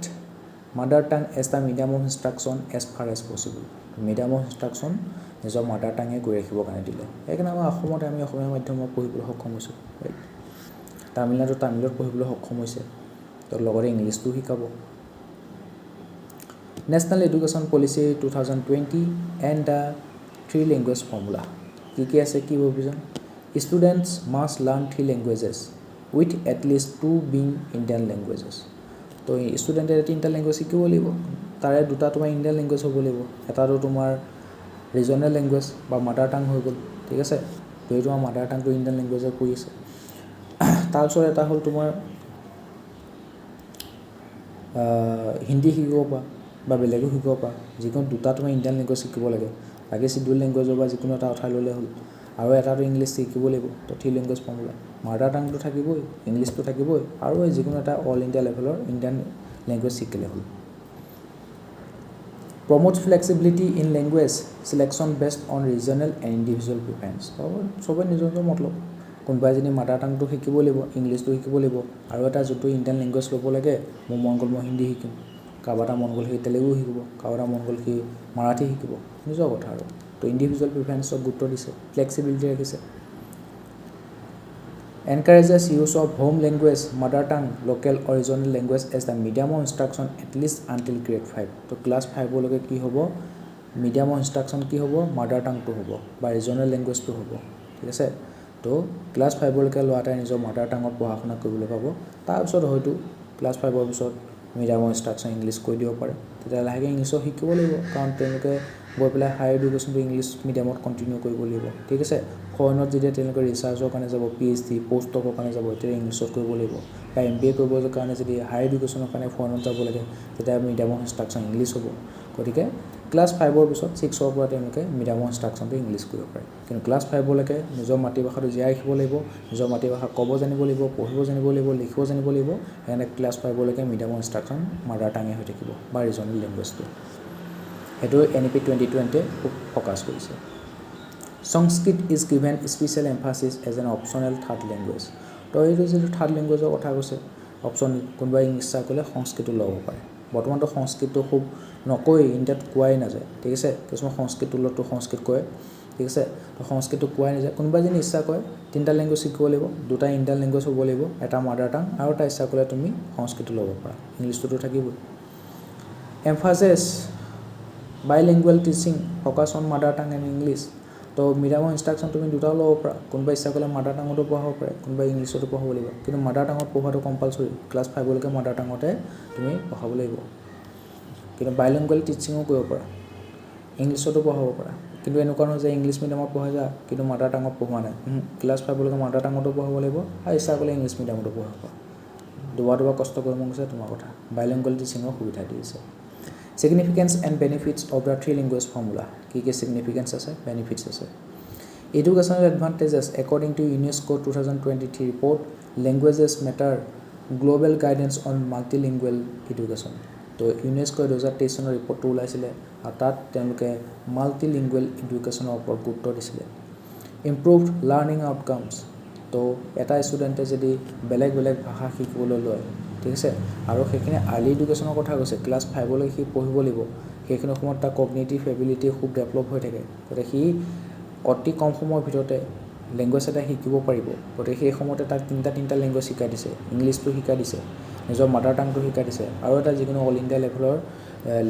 mother tongue as the medium of instruction as far as possible. Medium of instruction নিজৰ mother টাঙে কৰি ৰাখিবৰ কাৰণে দিলে। সেইকাৰণে আমাৰ অসমতে আমি অসমীয়া মাধ্যমত পঢ়িবলৈ সক্ষম হৈছোঁ, ৰাইট। তামিলনাডু তামিলত পঢ়িবলৈ সক্ষম হৈছে, তো লগতে ইংলিছটো শিকাব। National education policy 2020 and the 3 language formula. কি আছে, কি provision? Students must learn 3 languages with at least 2 being Indian languages. তো ষ্টুডেণ্টে 3টা লেংগুৱেজ শিকিব লাগিব, তাৰে 2টা তোমাৰ ইণ্ডিয়ান লেংগুৱেজ হ'ব লাগিব, এটাটো তোমাৰ ৰিজনেল লেংগুৱেজ বা মাদাৰ টাং হৈ গ'ল, ঠিক আছে। যদি তোমাৰ মাদাৰ টাংটো ইণ্ডিয়ান লেংগুৱেজত পৰি আছে। তাৰপিছত এটা হ'ল তোমাৰ হিন্দী শিকিব পৰা বা বেলেগো শিকিব পৰা, যিকোনো 2টা তোমাৰ ইণ্ডিয়ান লেংগুৱেজ শিকিব লাগে। বাকী চিডিউল লেংগুৱেজৰ বা যিকোনো এটা উঠাই ল'লে হ'ল। আৰু এটাটো ইংলিছ শিকিব লাগিব, তো 3 লেংগুৱেজ ফৰ্মুলা। মাদাৰ টাংটো থাকিবই, ইংলিছটো থাকিবই, আৰু যিকোনো এটা অল ইণ্ডিয়া লেভেলৰ ইণ্ডিয়ান লেংগুৱেজ শিকিলে হ'ল। Promotes flexibility in language selection based on regional and individual preference. চবে নিজৰ নিজৰ মতলব। কোনোবাই যদি মাদাৰ টাংটো শিকিব লাগিব, ইংলিছটো শিকিব লাগিব, আৰু এটা যোনটো ইণ্ডিয়ান লেংগুৱেজ ল'ব লাগে, মোৰ মন গ'ল মই হিন্দী শিকিম, কাৰোবাৰ এটা মন গ'ল সি তেলেগু শিকিব, কাৰোবাৰ এটা মন গ'ল সি মাৰাঠী শিকিব, নিজৰ কথা আৰু। তো ইণ্ডিভিজুৱেল প্ৰিফাৰেঞ্চক গুৰুত্ব দিছে, ফ্লেক্সিবিলিটি ৰাখিছে। Encourages use of home language, mother tongue, local or regional language as the medium of instruction at least until grade 5। তো ক্লাছ 5লৈকে কি হ'ব, মিডিয়াম অফ ইনষ্ট্ৰাকশ্যন কি হ'ব, মাদাৰ টাংটো হ'ব বা ৰিজনেল লেংগুৱেজটো হ'ব, ঠিক আছে। তো ক্লাছ 5লৈকে ল'ৰা এটাই নিজৰ মাদাৰ টাঙত পঢ়া শুনা কৰিবলৈ পাব। তাৰপিছত হয়তো ক্লাছ 5ৰ পিছত মিডিয়াম অফ ইনষ্ট্ৰাকশ্যন ইংলিছ কৰি দিব পাৰে, তেতিয়া লাহেকৈ ইংলিছো শিকিব লাগিব, কাৰণ তেওঁলোকে গৈ পেলাই হায়াৰ এডুকেশ্যনটো ইংলিছ মিডিয়ামত কণ্টিনিউ কৰিব লাগিব, ঠিক আছে। ফৰেনত যেতিয়া তেওঁলোকে ৰিচাৰ্চৰ কাৰণে যাব, PhD পষ্ট ডকৰ কাৰণে যাব, তেতিয়া ইংলিছত কৰিব লাগিব। বা MBA কৰিবৰ কাৰণে যদি হায়াৰ এডুকেশ্যনৰ কাৰণে ফৰেনত যাব লাগে, তেতিয়া মিডিয়াম অফ ইনষ্ট্ৰাকশ্যন ইংলিছ হ'ব। গতিকে ক্লাছ 5ৰ পিছত 6ৰ পৰা তেওঁলোকে মিডিয়াম অফ ইনষ্ট্ৰাকশ্যনটো ইংলিছ কৰিব পাৰে। কিন্তু ক্লাছ 5লৈকে নিজৰ মাতৃভাষাটো জীয়াই ৰাখিব লাগিব, নিজৰ মাতৃভাষা ক'ব জানিব লাগিব, পঢ়িব জানিব লাগিব, লিখিব জানিব লাগিব। সেইকাৰণে ক্লাছ 5লৈকে মিডিয়াম অফ ইনষ্ট্ৰাকশ্যন মাদাৰ টাঙে হৈ থাকিব বা ৰিজনেল লেংগুৱেজটো। সেইটো NEP 2020 খুব ফ'কাছ কৰিছে। Sanskrit is given special emphasis as an optional third language. তো এইটো যিটো থাৰ্ড লেংগুৱেজৰ কথা কৈছে, অপশ্যন কোনোবাই ইচ্ছা কৰিলে সংস্কৃতো ল'ব পাৰে। বৰ্তমানতো সংস্কৃতটো খুব নকয়, ইণ্ডিয়াত কোৱাই নাযায়, ঠিক আছে। কিছুমান সংস্কৃত টোলতো সংস্কৃত কয়, ঠিক আছে। তো সংস্কৃতটো কোৱাই নাযায়। কোনোবাই যদি ইচ্ছা কৰে 3টা লেংগুৱেজ শিকিব লাগিব, 2টা ইণ্ডিয়ান লেংগুৱেজ হ'ব লাগিব, এটা মাদাৰ টাং, আৰু এটা ইচ্ছা কৰিলে তুমি সংস্কৃতো ল'ব পাৰা, ইংলিছটোতো থাকিবই। এমফাচিছ Bilingual teaching focus on mother টাং এণ্ড ইংলিছ। তো মিডিয়াম অফ ইনষ্ট্ৰাকশ্যন তুমি 2টাও ল'ব পাৰা, কোনোবাই ইচ্ছা কৰিলে মাদাৰ টাঙতো পঢ়াব পাৰে, কোনোবাই ইংলিছতো পঢ়াব লাগিব। কিন্তু মাদাৰ টাঙত পঢ়োৱাটো কম্পালচৰি, ক্লাছ 5লৈকে মাদাৰ টাঙতে তুমি পঢ়াব লাগিব। কিন্তু বাইলিংগুৱেল টিচিঙো কৰিব পাৰা, ইংলিছতো পঢ়াব পাৰা। কিন্তু এনেকুৱা নহয় যে ইংলিছ মিডিয়ামত পঢ়াই যা কিন্তু মাদাৰ টাঙত পঢ়োৱা নাই, ক্লাছ 5লৈকে মাদাৰ টাঙতো পঢ়াব লাগিব, আৰু ইচ্ছা কৰিলে ইংলিছ মিডিয়ামতো পঢ়াব পাৰা। দুবাৰ কষ্ট কৰিব মন গৈছে তোমাৰ কথা। বাইলিংগুৱেল টিচিঙৰ সুবিধা দিছে। Significance and benefits of the 3 language formula. কি ছিগনিফিকেঞ্চ আছে, বেনিফিটছ আছে। Educational advantages according to UNESCO 2023 report, languages matter, global guidance on multilingual education. তো ইউনেস্কোই 2023 চনৰ ৰিপৰ্টটো ওলাইছিলে আৰু তাত তেওঁলোকে মাল্টিলিংগুৱেল এডুকেশ্যনৰ ওপৰত গুৰুত্ব দিছিলে ইম্প্ৰুভড লাৰ্ণিং আউটকামছ তো এটা ষ্টুডেণ্টে যদি বেলেগ বেলেগ ভাষা শিকিবলৈ লয় ঠিক আছে আৰু সেইখিনি আৰ্লি এডুকেশ্যনৰ কথা কৈছে ক্লাছ 5লৈ সি পঢ়িব লাগিব সেইখিনি সময়ত তাৰ কগনিটিভ এবিলিটি খুব ডেভেলপ হৈ থাকে গতিকে সি অতি কম সময়ৰ ভিতৰতে লেংগুৱেজ এটা শিকিব পাৰিব গতিকে সেই সময়তে তাক তিনিটা লেংগুৱেজ শিকাই দিছে ইংলিছটো শিকাই দিছে নিজৰ মাদাৰ টাংটো শিকাই দিছে আৰু এটা যিকোনো অল ইণ্ডিয়া লেভেলৰ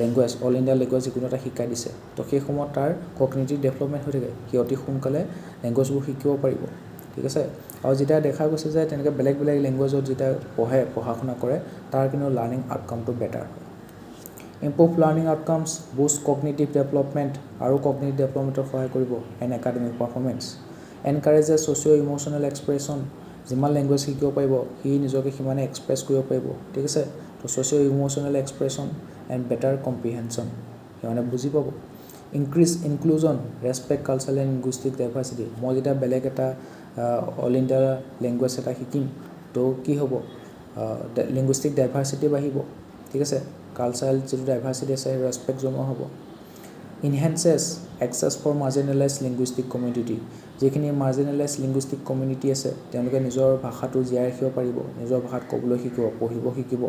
লেংগুৱেজ অল ইণ্ডিয়া লেংগুৱেজ যিকোনো এটা শিকাই দিছে তো সেই সময়ত তাৰ কগনিটিভ ডেভেলপমেণ্ট হৈ থাকে সি অতি সোনকালে লেংগুৱেজবোৰ শিকিব পাৰিব ঠিক আছে আৰু যেতিয়া দেখা গৈছে যে তেনেকৈ বেলেগ বেলেগ লেংগুৱেজত যেতিয়া পঢ়া শুনা কৰে তাৰ কিন্তু লাৰ্ণিং আউটকামটো বেটাৰ হয় improve learning outcomes boost cognitive development আৰু কগনিটিভ ডেভেলপমেণ্টত সহায় কৰিব and academic performance encourages socio' emotional expression যিমান লেংগুৱেজ শিকিব পাৰিব সি নিজকে সিমানে এক্সপ্ৰেছ কৰিব পাৰিব ঠিক আছে তো socio' emotional expression and better comprehension সিমানে বুজি পাব increase inclusion respect cultural and linguistic diversity মই যেতিয়া বেলেগ এটা অল ইণ্ডিয়া লেংগুৱেজ এটা শিকিম তো কি হ'ব লিংগুইষ্টিক ডাইভাৰ্চিটি বাঢ়িব ঠিক আছে কালচাৰেল যিটো ডাইভাৰ্চিটি আছে সেই ৰেচপেক্ট জনোৱা হ'ব ইনহেঞ্চেছ এক্সেছ ফৰ মাৰ্জিনেলাইজ লিংগুইষ্টিক কমিউনিটি যিখিনি মাৰ্জিনেলাইজ লিংগুইষ্টিক কমিউনিটি আছে তেওঁলোকে নিজৰ ভাষাটো জীয়াই ৰাখিব পাৰিব নিজৰ ভাষাত ক'বলৈ শিকিব পঢ়িব শিকিব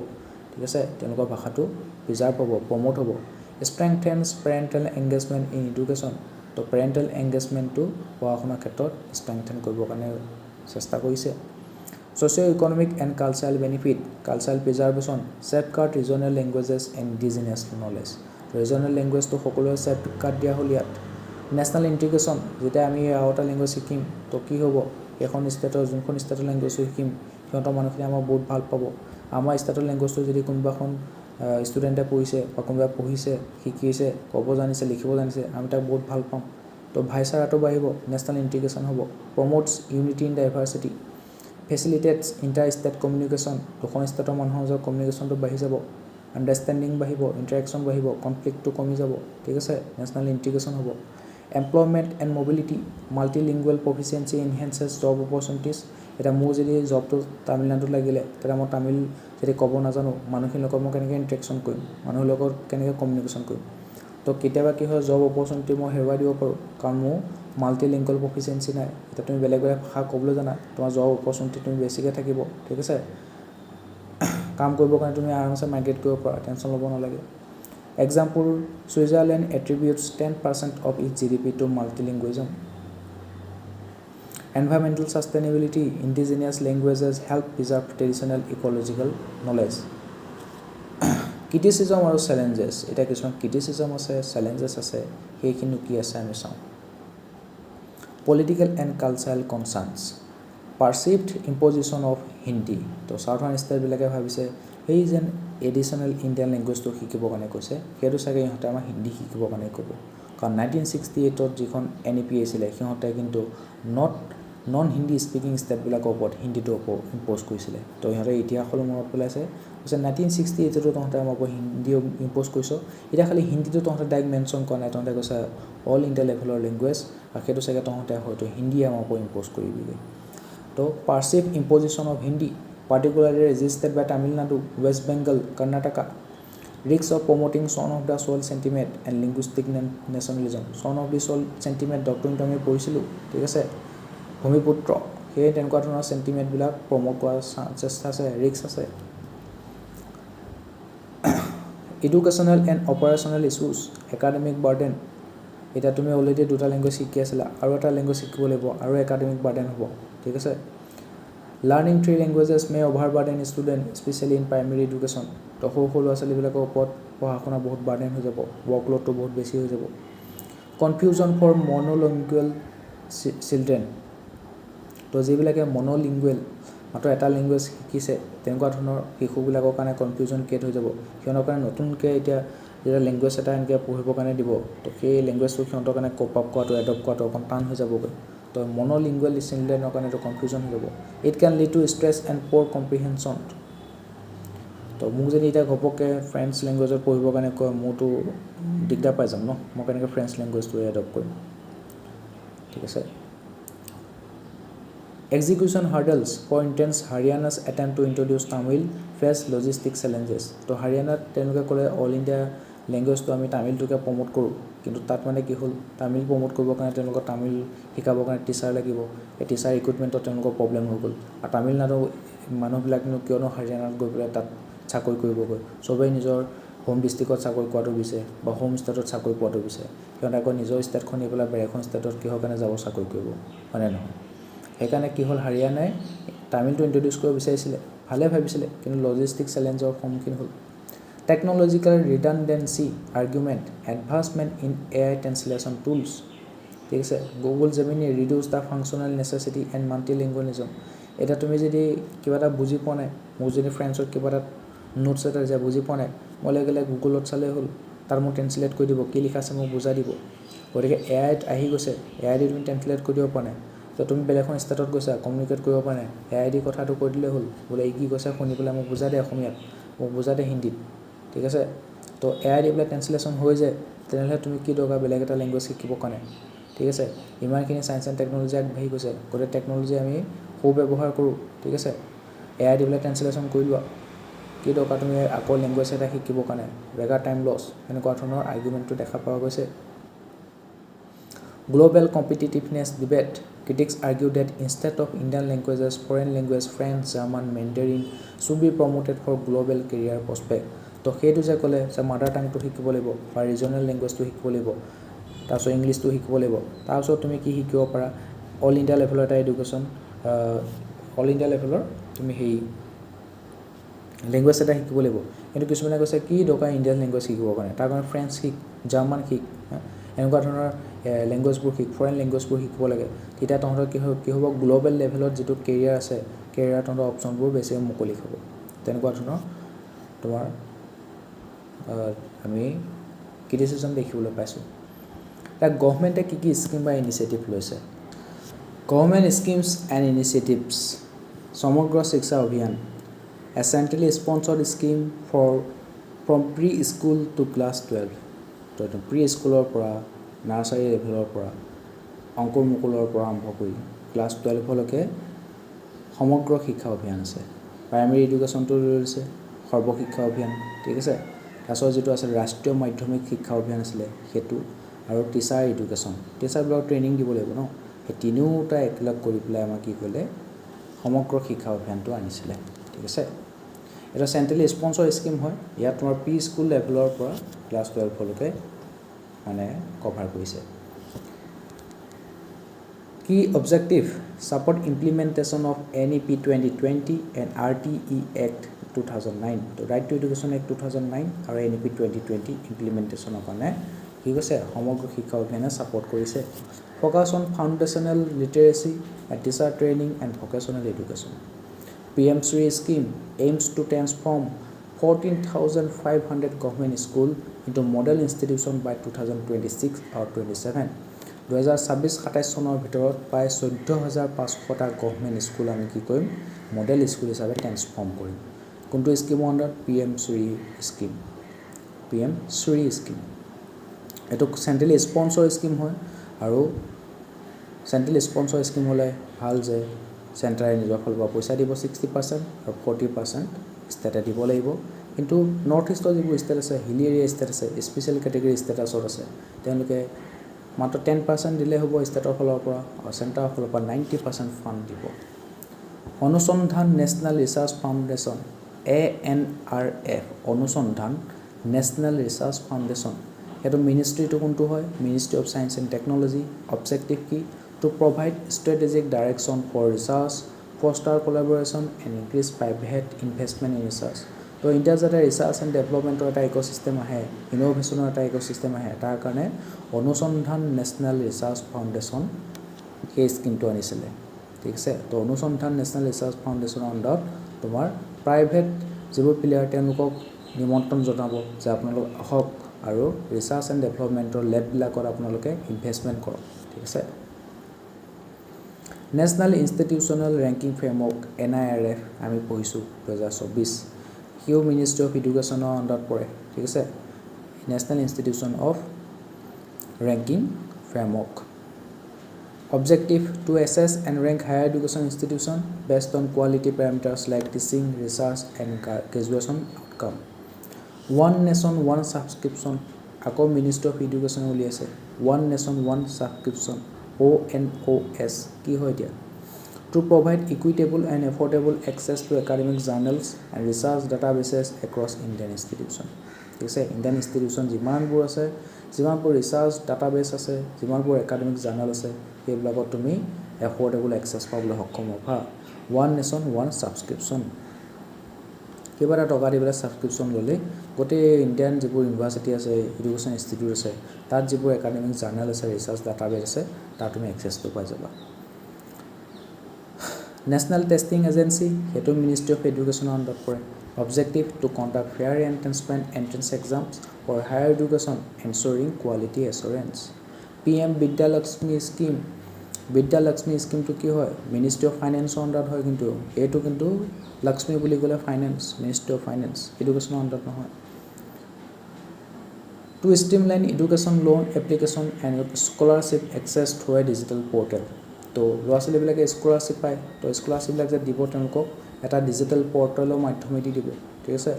ঠিক আছে তেওঁলোকৰ ভাষাটো প্ৰিজাৰ্ভ হ'ব প্ৰমোট হ'ব ষ্ট্ৰেংথেনছ পেৰেণ্টেল এংগেজমেণ্ট ইন এডুকেশ্যন তো পেৰেণ্টেল এংগেজমেণ্টটো পঢ়া শুনাৰ ক্ষেত্ৰত ষ্ট্ৰেংথেন কৰিবৰ কাৰণে চেষ্টা কৰিছে socio' economic and cultural benefit cultural preservation safeguard regional languages and indigenous knowledge regional লেংগুৱেজটো সকলোৱে ছেফগাৰ্ড দিয়া হ'ল ইয়াত নেশ্যনেল ইণ্টিগ্ৰেশ্যন যেতিয়া আমি আৰু এটা লেংগুৱেজ শিকিম তো কি হ'ব এখন ষ্টেটৰ যোনখন ষ্টেটৰ লেংগুৱেজটো শিকিম সিহঁতৰ মানুহখিনি আমাৰ বহুত ভাল পাব আমাৰ ষ্টেটৰ লেংগুৱেজটো যদি কোনোবাখন ষ্টুডেণ্টে পঢ়িছে বা কোনোবাই পঢ়িছে শিকিছে ক'ব জানিছে লিখিব জানিছে আমি তাক বহুত ভাল পাম তো ভাইচাৰাটো বাঢ়িব নেশ্যনেল ইণ্টিগ্ৰেশ্যন হ'ব promotes unity in diversity facilitates inter state communication দুখন ষ্টেটৰ মানুহৰ মাজৰ কমিউনিকেশ্যনটো বাঢ়ি যাব আণ্ডাৰষ্টেণ্ডিং বাঢ়িব ইণ্টাৰেকশ্যন বাঢ়িব কনফ্লিক্টটো কমি যাব ঠিক আছে নেশ্যনেল ইণ্টিগ্ৰেশ্যন হ'ব employment and mobility multilingual proficiency enhances job opportunities এতিয়া মোৰ যদি জবটো তামিলনাডুত লাগিলে তেতিয়া মই তামিল যদি ক'ব নাজানো মানুহখিনিৰ লগত মই কেনেকৈ ইণ্টাৰেকশ্যন কৰিম মানুহৰ লগত কেনেকৈ কমিউনিকেশ্যন কৰিম তো কেতিয়াবা কি হয় জব অপৰচুনিটি মই হেৰুৱাই দিব পাৰোঁ কাৰণ মোৰ মাল্টিলিংগুৱেল প্ৰফিচিয়েঞ্চি নাই এতিয়া তুমি বেলেগ বেলেগ ভাষা ক'বলৈ জানা তোমাৰ জব অপৰচুনিটি তুমি বেছিকৈ থাকিব ঠিক আছে কাম কৰিবৰ কাৰণে তুমি আৰামছে মাইগ্ৰেট কৰিব পাৰা টেনশ্যন ল'ব নালাগে example Switzerland attributes 10% of its GDP to multilingualism environmental sustainability indigenous languages help preserve traditional ecological knowledge criticism আৰু চেলেঞ্জেছ এতিয়া কিছুমান ক্ৰিটিচিজম আছে চেলেঞ্জেছ আছে সেইখিনি কি আছে আমি চাওঁ political and cultural concerns perceived imposition of Hindi তো চাউথাৰ্ণ ষ্টেটবিলাকে ভাবিছে সেই যেন এডিশ্যনেল ইণ্ডিয়ান লেংগুৱেজটো শিকিবৰ কাৰণে কৈছে সেইটো চাগে ইহঁতে আমাৰ হিন্দী শিকিবৰ কাৰণে ক'ব কাৰণ 1968 যিখন NEP আছিলে সিহঁতে কিন্তু নন হিন্দী স্পিকিং ষ্টেটবিলাকৰ ওপৰত হিন্দীটোৰ ওপৰত ইম্প'জ কৰিছিলে তো ইহঁতে ইতিহাসলৈ মনত পেলাইছে কৈছে 1968 তহঁতে আমাৰ ওপৰত হিন্দী ইম্প'জ কৰিছ এতিয়া খালি হিন্দীটো তহঁতে ডাইৰেক্ট মেনশ্যন কৰা নাই তহঁতে কৈছে অল ইণ্ডিয়া লেভেলৰ লেংগুৱেজ আৰু সেইটো চাগে তহঁতে হয়তো হিন্দী আমাৰ ওপৰত ইম্প'জ কৰিবিগৈ তো perceive imposition of Hindi particularly resisted by Tamil Nadu, West Bengal, Karnataka. Risks of promoting son of the soil sentiment and linguistic nationalism. Son of the soil sentiment ডক্টৰিনটো আমি পঢ়িছিলোঁ ঠিক আছে ভূমিপুত্ৰ সেই তেনেকুৱা ধৰণৰ চেণ্টিমেণ্টবিলাক প্ৰমোট কৰাৰ চেষ্টা আছে ৰিস্ক আছে educational and operational issues academic burden এতিয়া তুমি অলৰেডি দুটা লেংগুৱেজ শিকি আছিলা আৰু এটা লেংগুৱেজ শিকিব লাগিব আৰু একাডেমিক বাৰ্ডেন হ'ব ঠিক আছে learning 3 languages may overburden student specially in primary education তো সৰু ল'ৰা ছোৱালীবিলাকৰ ওপৰত পঢ়া শুনা বহুত বাৰ্ডেন হৈ যাব ৱৰ্কলোডটো বহুত বেছি হৈ যাব কনফিউজন ফৰ মনোলিংগুৱেল চিলড্ৰেন তো যিবিলাকে মনোলিংগুৱেল মাত্ৰ এটা লেংগুৱেজ শিকিছে তেনেকুৱা ধৰণৰ শিশুবিলাকৰ কাৰণে কনফিউজন ক্ৰিয়েট হৈ যাব সিহঁতৰ কাৰণে নতুনকৈ এতিয়া যেতিয়া লেংগুৱেজ এটা এনেকৈ পঢ়িবৰ কাৰণে দিব তো সেই লেংগুৱেজটো সিহঁতৰ কাৰণে কপ আপ কৰাটো এডপ্ট কৰাটো অকণ টান হৈ যাবগৈ তো মনোলিংগুৱেল চিলড্ৰেনৰ কাৰণে এইটো কনফিউজন হৈ যাব it can lead to stress and poor comprehension তো মোক যদি এতিয়া ঘপককৈ ফ্ৰেঞ্চ লেংগুৱেজত পঢ়িবৰ কাৰণে কয় মোৰতো দিগদাৰ পাই যাম ন মই কেনেকৈ ফ্ৰেঞ্চ লেংগুৱেজটো এডপ্ট কৰিম ঠিক আছে Execution hurdles for instance Haryana's attempt to introduce Tamil face logistic challenges তো হাৰিয়ানাত তেওঁলোকে ক'লে অল ইণ্ডিয়া লেংগুৱেজটো আমি তামিলটোকে প্ৰমোট কৰোঁ কিন্তু তাত মানে কি হ'ল তামিল প্ৰমোট কৰিবৰ কাৰণে তেওঁলোকৰ তামিল শিকাবৰ কাৰণে টিচাৰ লাগিব এই টিচাৰ ৰিক্ৰুটমেণ্টত তেওঁলোকৰ প্ৰব্লেম হৈ গ'ল আৰু তামিলনাডু মানুহবিলাকনো কিয়নো হাৰিয়ানাত গৈ পেলাই তাত চাকৰি কৰিবগৈ চবেই নিজৰ হোম ডিষ্ট্ৰিক্টত চাকৰি কৰাটো বিচাৰে বা হোম ষ্টেটত চাকৰি পোৱাটো বিচাৰে সিহঁতে আকৌ নিজৰ ষ্টেটখন নি পেলাই বেলেগ এখন ষ্টেটত কিহৰ কাৰণে যাব চাকৰি কৰিব হয়নে নহয় সেইকাৰণে কি হ'ল হাৰিয়ানাই তামিলটো ইণ্ট্ৰডিউচ কৰিব বিচাৰিছিলে ভালে ভাবিছিলে কিন্তু লজিষ্টিক চেলেঞ্জৰ সন্মুখীন হ'ল technological redundancy argument advancement in AI translation tools ঠিক আছে Google Gemini reduce the functional necessity and multilingualism এতিয়া তুমি যদি কিবা এটা বুজি পোৱা নাই মোৰ যদি ফ্ৰেণ্ডছত কিবা এটা নোটছ এটা যে বুজি পোৱা নাই মই লাগিলে গুগলত চালেই হ'ল তাৰ মোক ট্ৰেন্সলেট কৰি দিব কি লিখা আছে মোক বুজাই দিব গতিকে AIত আহি গৈছে AI দি তুমি ট্ৰেন্সলেট কৰি দিব পৰা নাই তো তুমি বেলেগ এখন ষ্টেটত গৈছা কমিউনিকেট কৰিব পৰা নাই AI দি কথাটো কৈ দিলে হ'ল বোলে এই কি কৈছে শুনি পেলাই মোক বুজাই দে অসমীয়াত মোক বুজাই দে হিন্দীত ঠিক আছে তো AI দি পেলাই ট্ৰেন্সলেশ্যন হৈ যায় তেনেহ'লে তুমি কি দৰকাৰ বেলেগ এটা লেংগুৱেজ শিকিবৰ কাৰণে ঠিক আছে ইমানখিনি ছায়েন্স এণ্ড টেকন'লজি আগবাঢ়ি গৈছে গোটেই টেকন'লজি আমি ব্যৱহাৰ কৰোঁ ঠিক আছে AI দি পেলাই ট্ৰেন্সলেশ্যন কৰি লোৱা কি দৰকাৰ তুমি আকৌ লেংগুৱেজ এটা শিকিবৰ কাৰণে বেকাৰ টাইম লছ এনেকুৱা ধৰণৰ আৰ্গুমেণ্টটো দেখা পোৱা গৈছে global competitiveness debate critics argue that instead of Indian languages foreign language French German Mandarin should be promoted for global career prospect তো সেইটো যে ক'লে যে মাদাৰ টাংটো শিকিব লাগিব বা ৰিজনেল লেংগুৱেজটো শিকিব লাগিব তাৰপিছত ইংলিছটো শিকিব লাগিব তাৰপিছত তুমি কি শিকিব পাৰা অল ইণ্ডিয়া লেভেলৰ এটা এডুকেশ্যন অল ইণ্ডিয়া লেভেলৰ তুমি সেই লেংগুৱেজ এটা শিকিব লাগিব কিন্তু কিছুমানে কৈছে কি দৰকাৰ ইণ্ডিয়ান লেংগুৱেজ শিকিবৰ কাৰণে তাৰ কাৰণে ফ্ৰেঞ্চ শিক জাৰ্মান শিক এনেকুৱা ধৰণৰ লেংগুৱেজবোৰ ফৰেইন লেংগুৱেজবোৰ শিকিব লাগে তেতিয়া তহঁতৰ কি হ'ব গ্ল'বেল লেভেলত যিটো কেৰিয়াৰ আছে কেৰিয়াৰ তহঁতৰ অপশ্যনবোৰ বেছি মুকলি হ'ব তেনেকুৱা ধৰণৰ তোমাৰ আমি ক্ৰিটিচিজম দেখিবলৈ পাইছোঁ এতিয়া গভৰ্ণমেণ্টে কি স্কিম বা ইনিচিয়েটিভ লৈছে গভৰ্ণমেণ্ট স্কিমছ এণ্ড ইনিচিয়েটিভছ সমগ্ৰ শিক্ষা অভিযান a centrally sponsored scheme from pre-school to class 12 তো প্ৰি-স্কুলৰ পৰা নাৰ্চাৰী লেভেলৰ পৰা অংকুৰ মুকুলৰ পৰা আৰম্ভ কৰি ক্লাছ 12লৈকে সমগ্ৰ শিক্ষা অভিযান আছে প্ৰাইমেৰী এডুকেশ্যনটো লৈছে সৰ্বশিক্ষা অভিযান ঠিক আছে তাৰপিছত যিটো আছে ৰাষ্ট্ৰীয় মাধ্যমিক শিক্ষা অভিযান আছিলে সেইটো আৰু টিচাৰ এডুকেশ্যন টিচাৰবিলাকক ট্ৰেইনিং দিব লাগিব ন সেই তিনিওটা একেলগ কৰি পেলাই আমাৰ কি কৰিলে সমগ্ৰ শিক্ষা অভিযানটো আনিছিলে ঠিক আছে এটা চেণ্ট্ৰেলি স্পন্সৰ স্কিম হয় ইয়াত তোমাৰ প্ৰি স্কুল লেভেলৰ পৰা ক্লাছ 12লৈকে মানে কভাৰ কৰিছে কি objective support implementation of NEP 2020 and RTE Act 2009 তো ৰাইট টু এডুকেশ্যন এক্ট 2009 আৰু NEP 2020 ইমপ্লিমেণ্টেশ্যনৰ কাৰণে কি কৈছে সমগ্ৰ শিক্ষা অভিযানে ছাপৰ্ট কৰিছে focus on foundational লিটাৰেচি and teacher training and vocational education PM Shri scheme aims to transform 14,500 government schools into model institution by 2026 or 27. 2026-27 চনৰ ভিতৰত প্ৰায় 14,500টা গভৰ্ণমেণ্ট স্কুল আমি কি কৰিম মডেল স্কুল হিচাপে ট্ৰেন্সফৰ্ম কৰিম কোনটো স্কিমৰ আণ্ডাৰত PM Shri scheme PM Shri scheme এইটো চেণ্ট্ৰেলি স্পন্সৰ স্কিম হয় আৰু চেণ্ট্ৰেলি স্পন্সৰ স্কিম হ'লে ভাল যে চেণ্টাৰে নিজৰ ফালৰ পৰা পইচা দিব 60% আৰু 40% ষ্টেটে দিব লাগিব কিন্তু নৰ্থ ইষ্টৰ যিবোৰ ষ্টেট আছে হিলি এৰিয়া ষ্টেট আছে স্পেচিয়েল কেটেগৰী ষ্টেটাছত আছে তেওঁলোকে মাত্ৰ 10% দিলে হ'ব ষ্টেটৰ ফালৰ পৰা আৰু চেণ্টাৰৰ ফালৰ পৰা 90% ফাণ্ড দিব অনুসন্ধান নেশ্যনেল ৰিচাৰ্চ ফাউণ্ডেশ্যন ANRF অনুসন্ধান নেশ্যনেল ৰিচাৰ্চ ফাউণ্ডেশ্যন সেইটো মিনিষ্ট্ৰিটো কোনটো হয় ministry of science and technology objective কি to provide strategic direction for research, foster collaboration and increase private investment in research. তো ইণ্ডিয়াত যাতে ৰিচাৰ্চ এণ্ড ডেভেলপমেণ্টৰ এটা ইক'চিষ্টেম আহে ইন'ভেশ্যনৰ এটা ইক'চিষ্টেম আহে তাৰ কাৰণে অনুসন্ধান নেশ্যনেল ৰিচাৰ্চ ফাউণ্ডেশ্যন সেই স্কিমটো আনিছিলে ঠিক আছে তো অনুসন্ধান নেশ্যনেল ৰিচাৰ্চ ফাউণ্ডেশ্যনৰ আণ্ডাৰত তোমাৰ প্ৰাইভেট যিবোৰ প্লেয়াৰ তেওঁলোকক নিমন্ত্ৰণ জনাব যে আপোনালোক আহক আৰু ৰিচাৰ্চ এণ্ড ডেভেলপমেণ্টৰ লেববিলাকত আপোনালোকে ইনভেষ্টমেণ্ট কৰক ঠিক আছে national institutional ranking framework NIRF আমি পঢ়িছোঁ 2024 সিও মিনিষ্ট্ৰি অফ এডুকেশ্যনৰ আণ্ডাৰত পৰে ঠিক আছে national institution of ranking framework Objective to assess and rank higher education institution based on quality parameters like teaching, research and graduation outcome. One nation, one subscription. Ako Ministry of Education উলিয়াইছে One nation, one subscription ONOS কি হয় দিয়া to provide equitable and affordable access to academic journals and research databases across Indian institutions. ঠিক আছে Indian institution যিমানবোৰ আছে যিমানবোৰ research database আছে যিমানবোৰ একাডেমিক জাৰ্নেল আছে সেইবিলাকত তুমি এফৰ্ডেবল এক্সেছ পাবলৈ সক্ষম হ'বা ওৱান নেশ্যন ওৱান ছাবস্ক্ৰিপশ্যন কিবা এটা টকা দি পেলাই ছাবস্ক্ৰিপশ্যন ল'লে গোটেই ইণ্ডিয়ান যিবোৰ ইউনিভাৰ্চিটি আছে এডুকেশ্যন ইনষ্টিটিউট আছে তাত যিবোৰ একাডেমিক জাৰ্নেল আছে ৰিচাৰ্চ ডাটাবেছ আছে তাত তুমি এক্সেছটো পাই যাবা নেশ্যনেল টেষ্টিং এজেঞ্চি সেইটো মিনিষ্ট্ৰী অফ এডুকেশ্যনৰ আণ্ডাৰত পৰে Objective to conduct fair and transparent entrance exams for higher education, ensuring quality assurance. PM Vidya Lakshmi scheme. Vidya Lakshmi scheme to ki hoy? Ministry of Finance under hoy kintu. A to kintu Lakshmi boli gole finance, Ministry of Finance, education under no hoy. To streamline education loan application and scholarship access through a digital portal. To ল'ৰা-ছোৱালী বিলাকে scholarship পায় তো স্কলাৰশ্বিপবিলাক যে দিব তেওঁলোকক এটা digital পৰ্টেলৰ মাধ্যমেদি দিব ঠিক আছে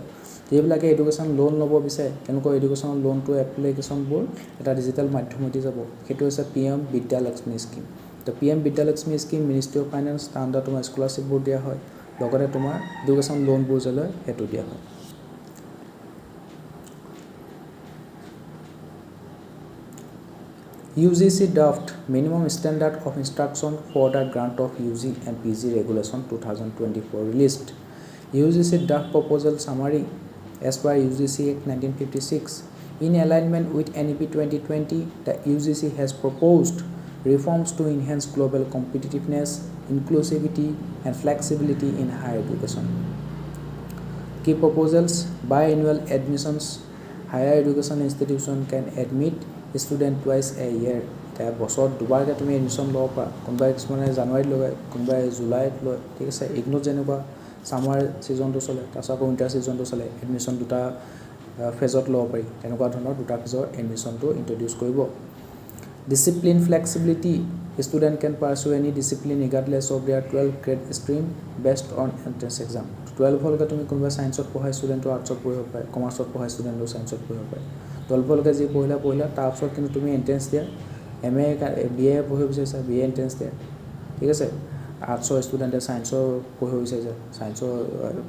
যিবিলাকে এডুকেশ্যন লোন ল'ব বিচাৰে তেওঁলোকৰ এডুকেশ্যন লোনটো এপ্লিকেশ্যনবোৰ এটা ডিজিটেল মাধ্যমেদি যাব সেইটো হৈছে PM বিদ্যা লক্ষ্মী স্কিম তো PM বিদ্যা Lakshmi scheme ministry of finance তাৰ আণ্ডাৰত তোমাৰ স্কলাৰশ্বিপবোৰ দিয়া হয় লগতে তোমাৰ এডুকেশ্যন লোনবোৰ যে লয় সেইটো দিয়া হয় UGC draft minimum standard of instruction for the grant of UG and PG regulation 2024 released. UGC draft proposal summary as per UGC Act 1956. In alignment with NEP 2020, the UGC has proposed reforms to enhance global competitiveness, inclusivity and flexibility in higher education. Key proposals: biannual admissions. Higher education institution can admit student twice a year. त्या বছৰত দুবাৰকৈ তুমি admission ল'ব পাৰা কোনোবাই কিছুমানে জানুৱাৰীত লগায় কোনোবাই জুলাইত লয় ঠিক আছে ইগনোত যেনেকুৱা ছামাৰ ছিজনটো চলে তাৰপিছত আকৌ উইণ্টাৰ ছিজনটো চলে এডমিশ্যন দুটা ফেজত ল'ব পাৰি তেনেকুৱা ধৰণৰ দুটা ফেজৰ এডমিশ্যনটো ইণ্ট্ৰডিউচ কৰিব discipline flexibility student can pursue any discipline regardless of their 12 grade stream based on entrance exam 12 হলকৈ তুমি কোনোবা ছায়েন্সত পঢ়াই ষ্টুডেণ্টটো আৰ্টছত পঢ়িব পাৰে কমাৰ্চত পঢ়াই ষ্টুডেণ্টটো ছায়েন্সত পঢ়িব পাৰে 12 হলকৈ যি পঢ়িলা তাৰপিছত কিন্তু তুমি এণ্ট্ৰেন্স দিয়া MA BA পঢ়িব বিচাৰিছা BA এণ্ট্ৰেন্স দিয়া ঠিক আছে আৰ্টছৰ ষ্টুডেণ্টে ছায়েন্সৰ পঢ়িব বিচাৰিছে ছায়েন্সৰ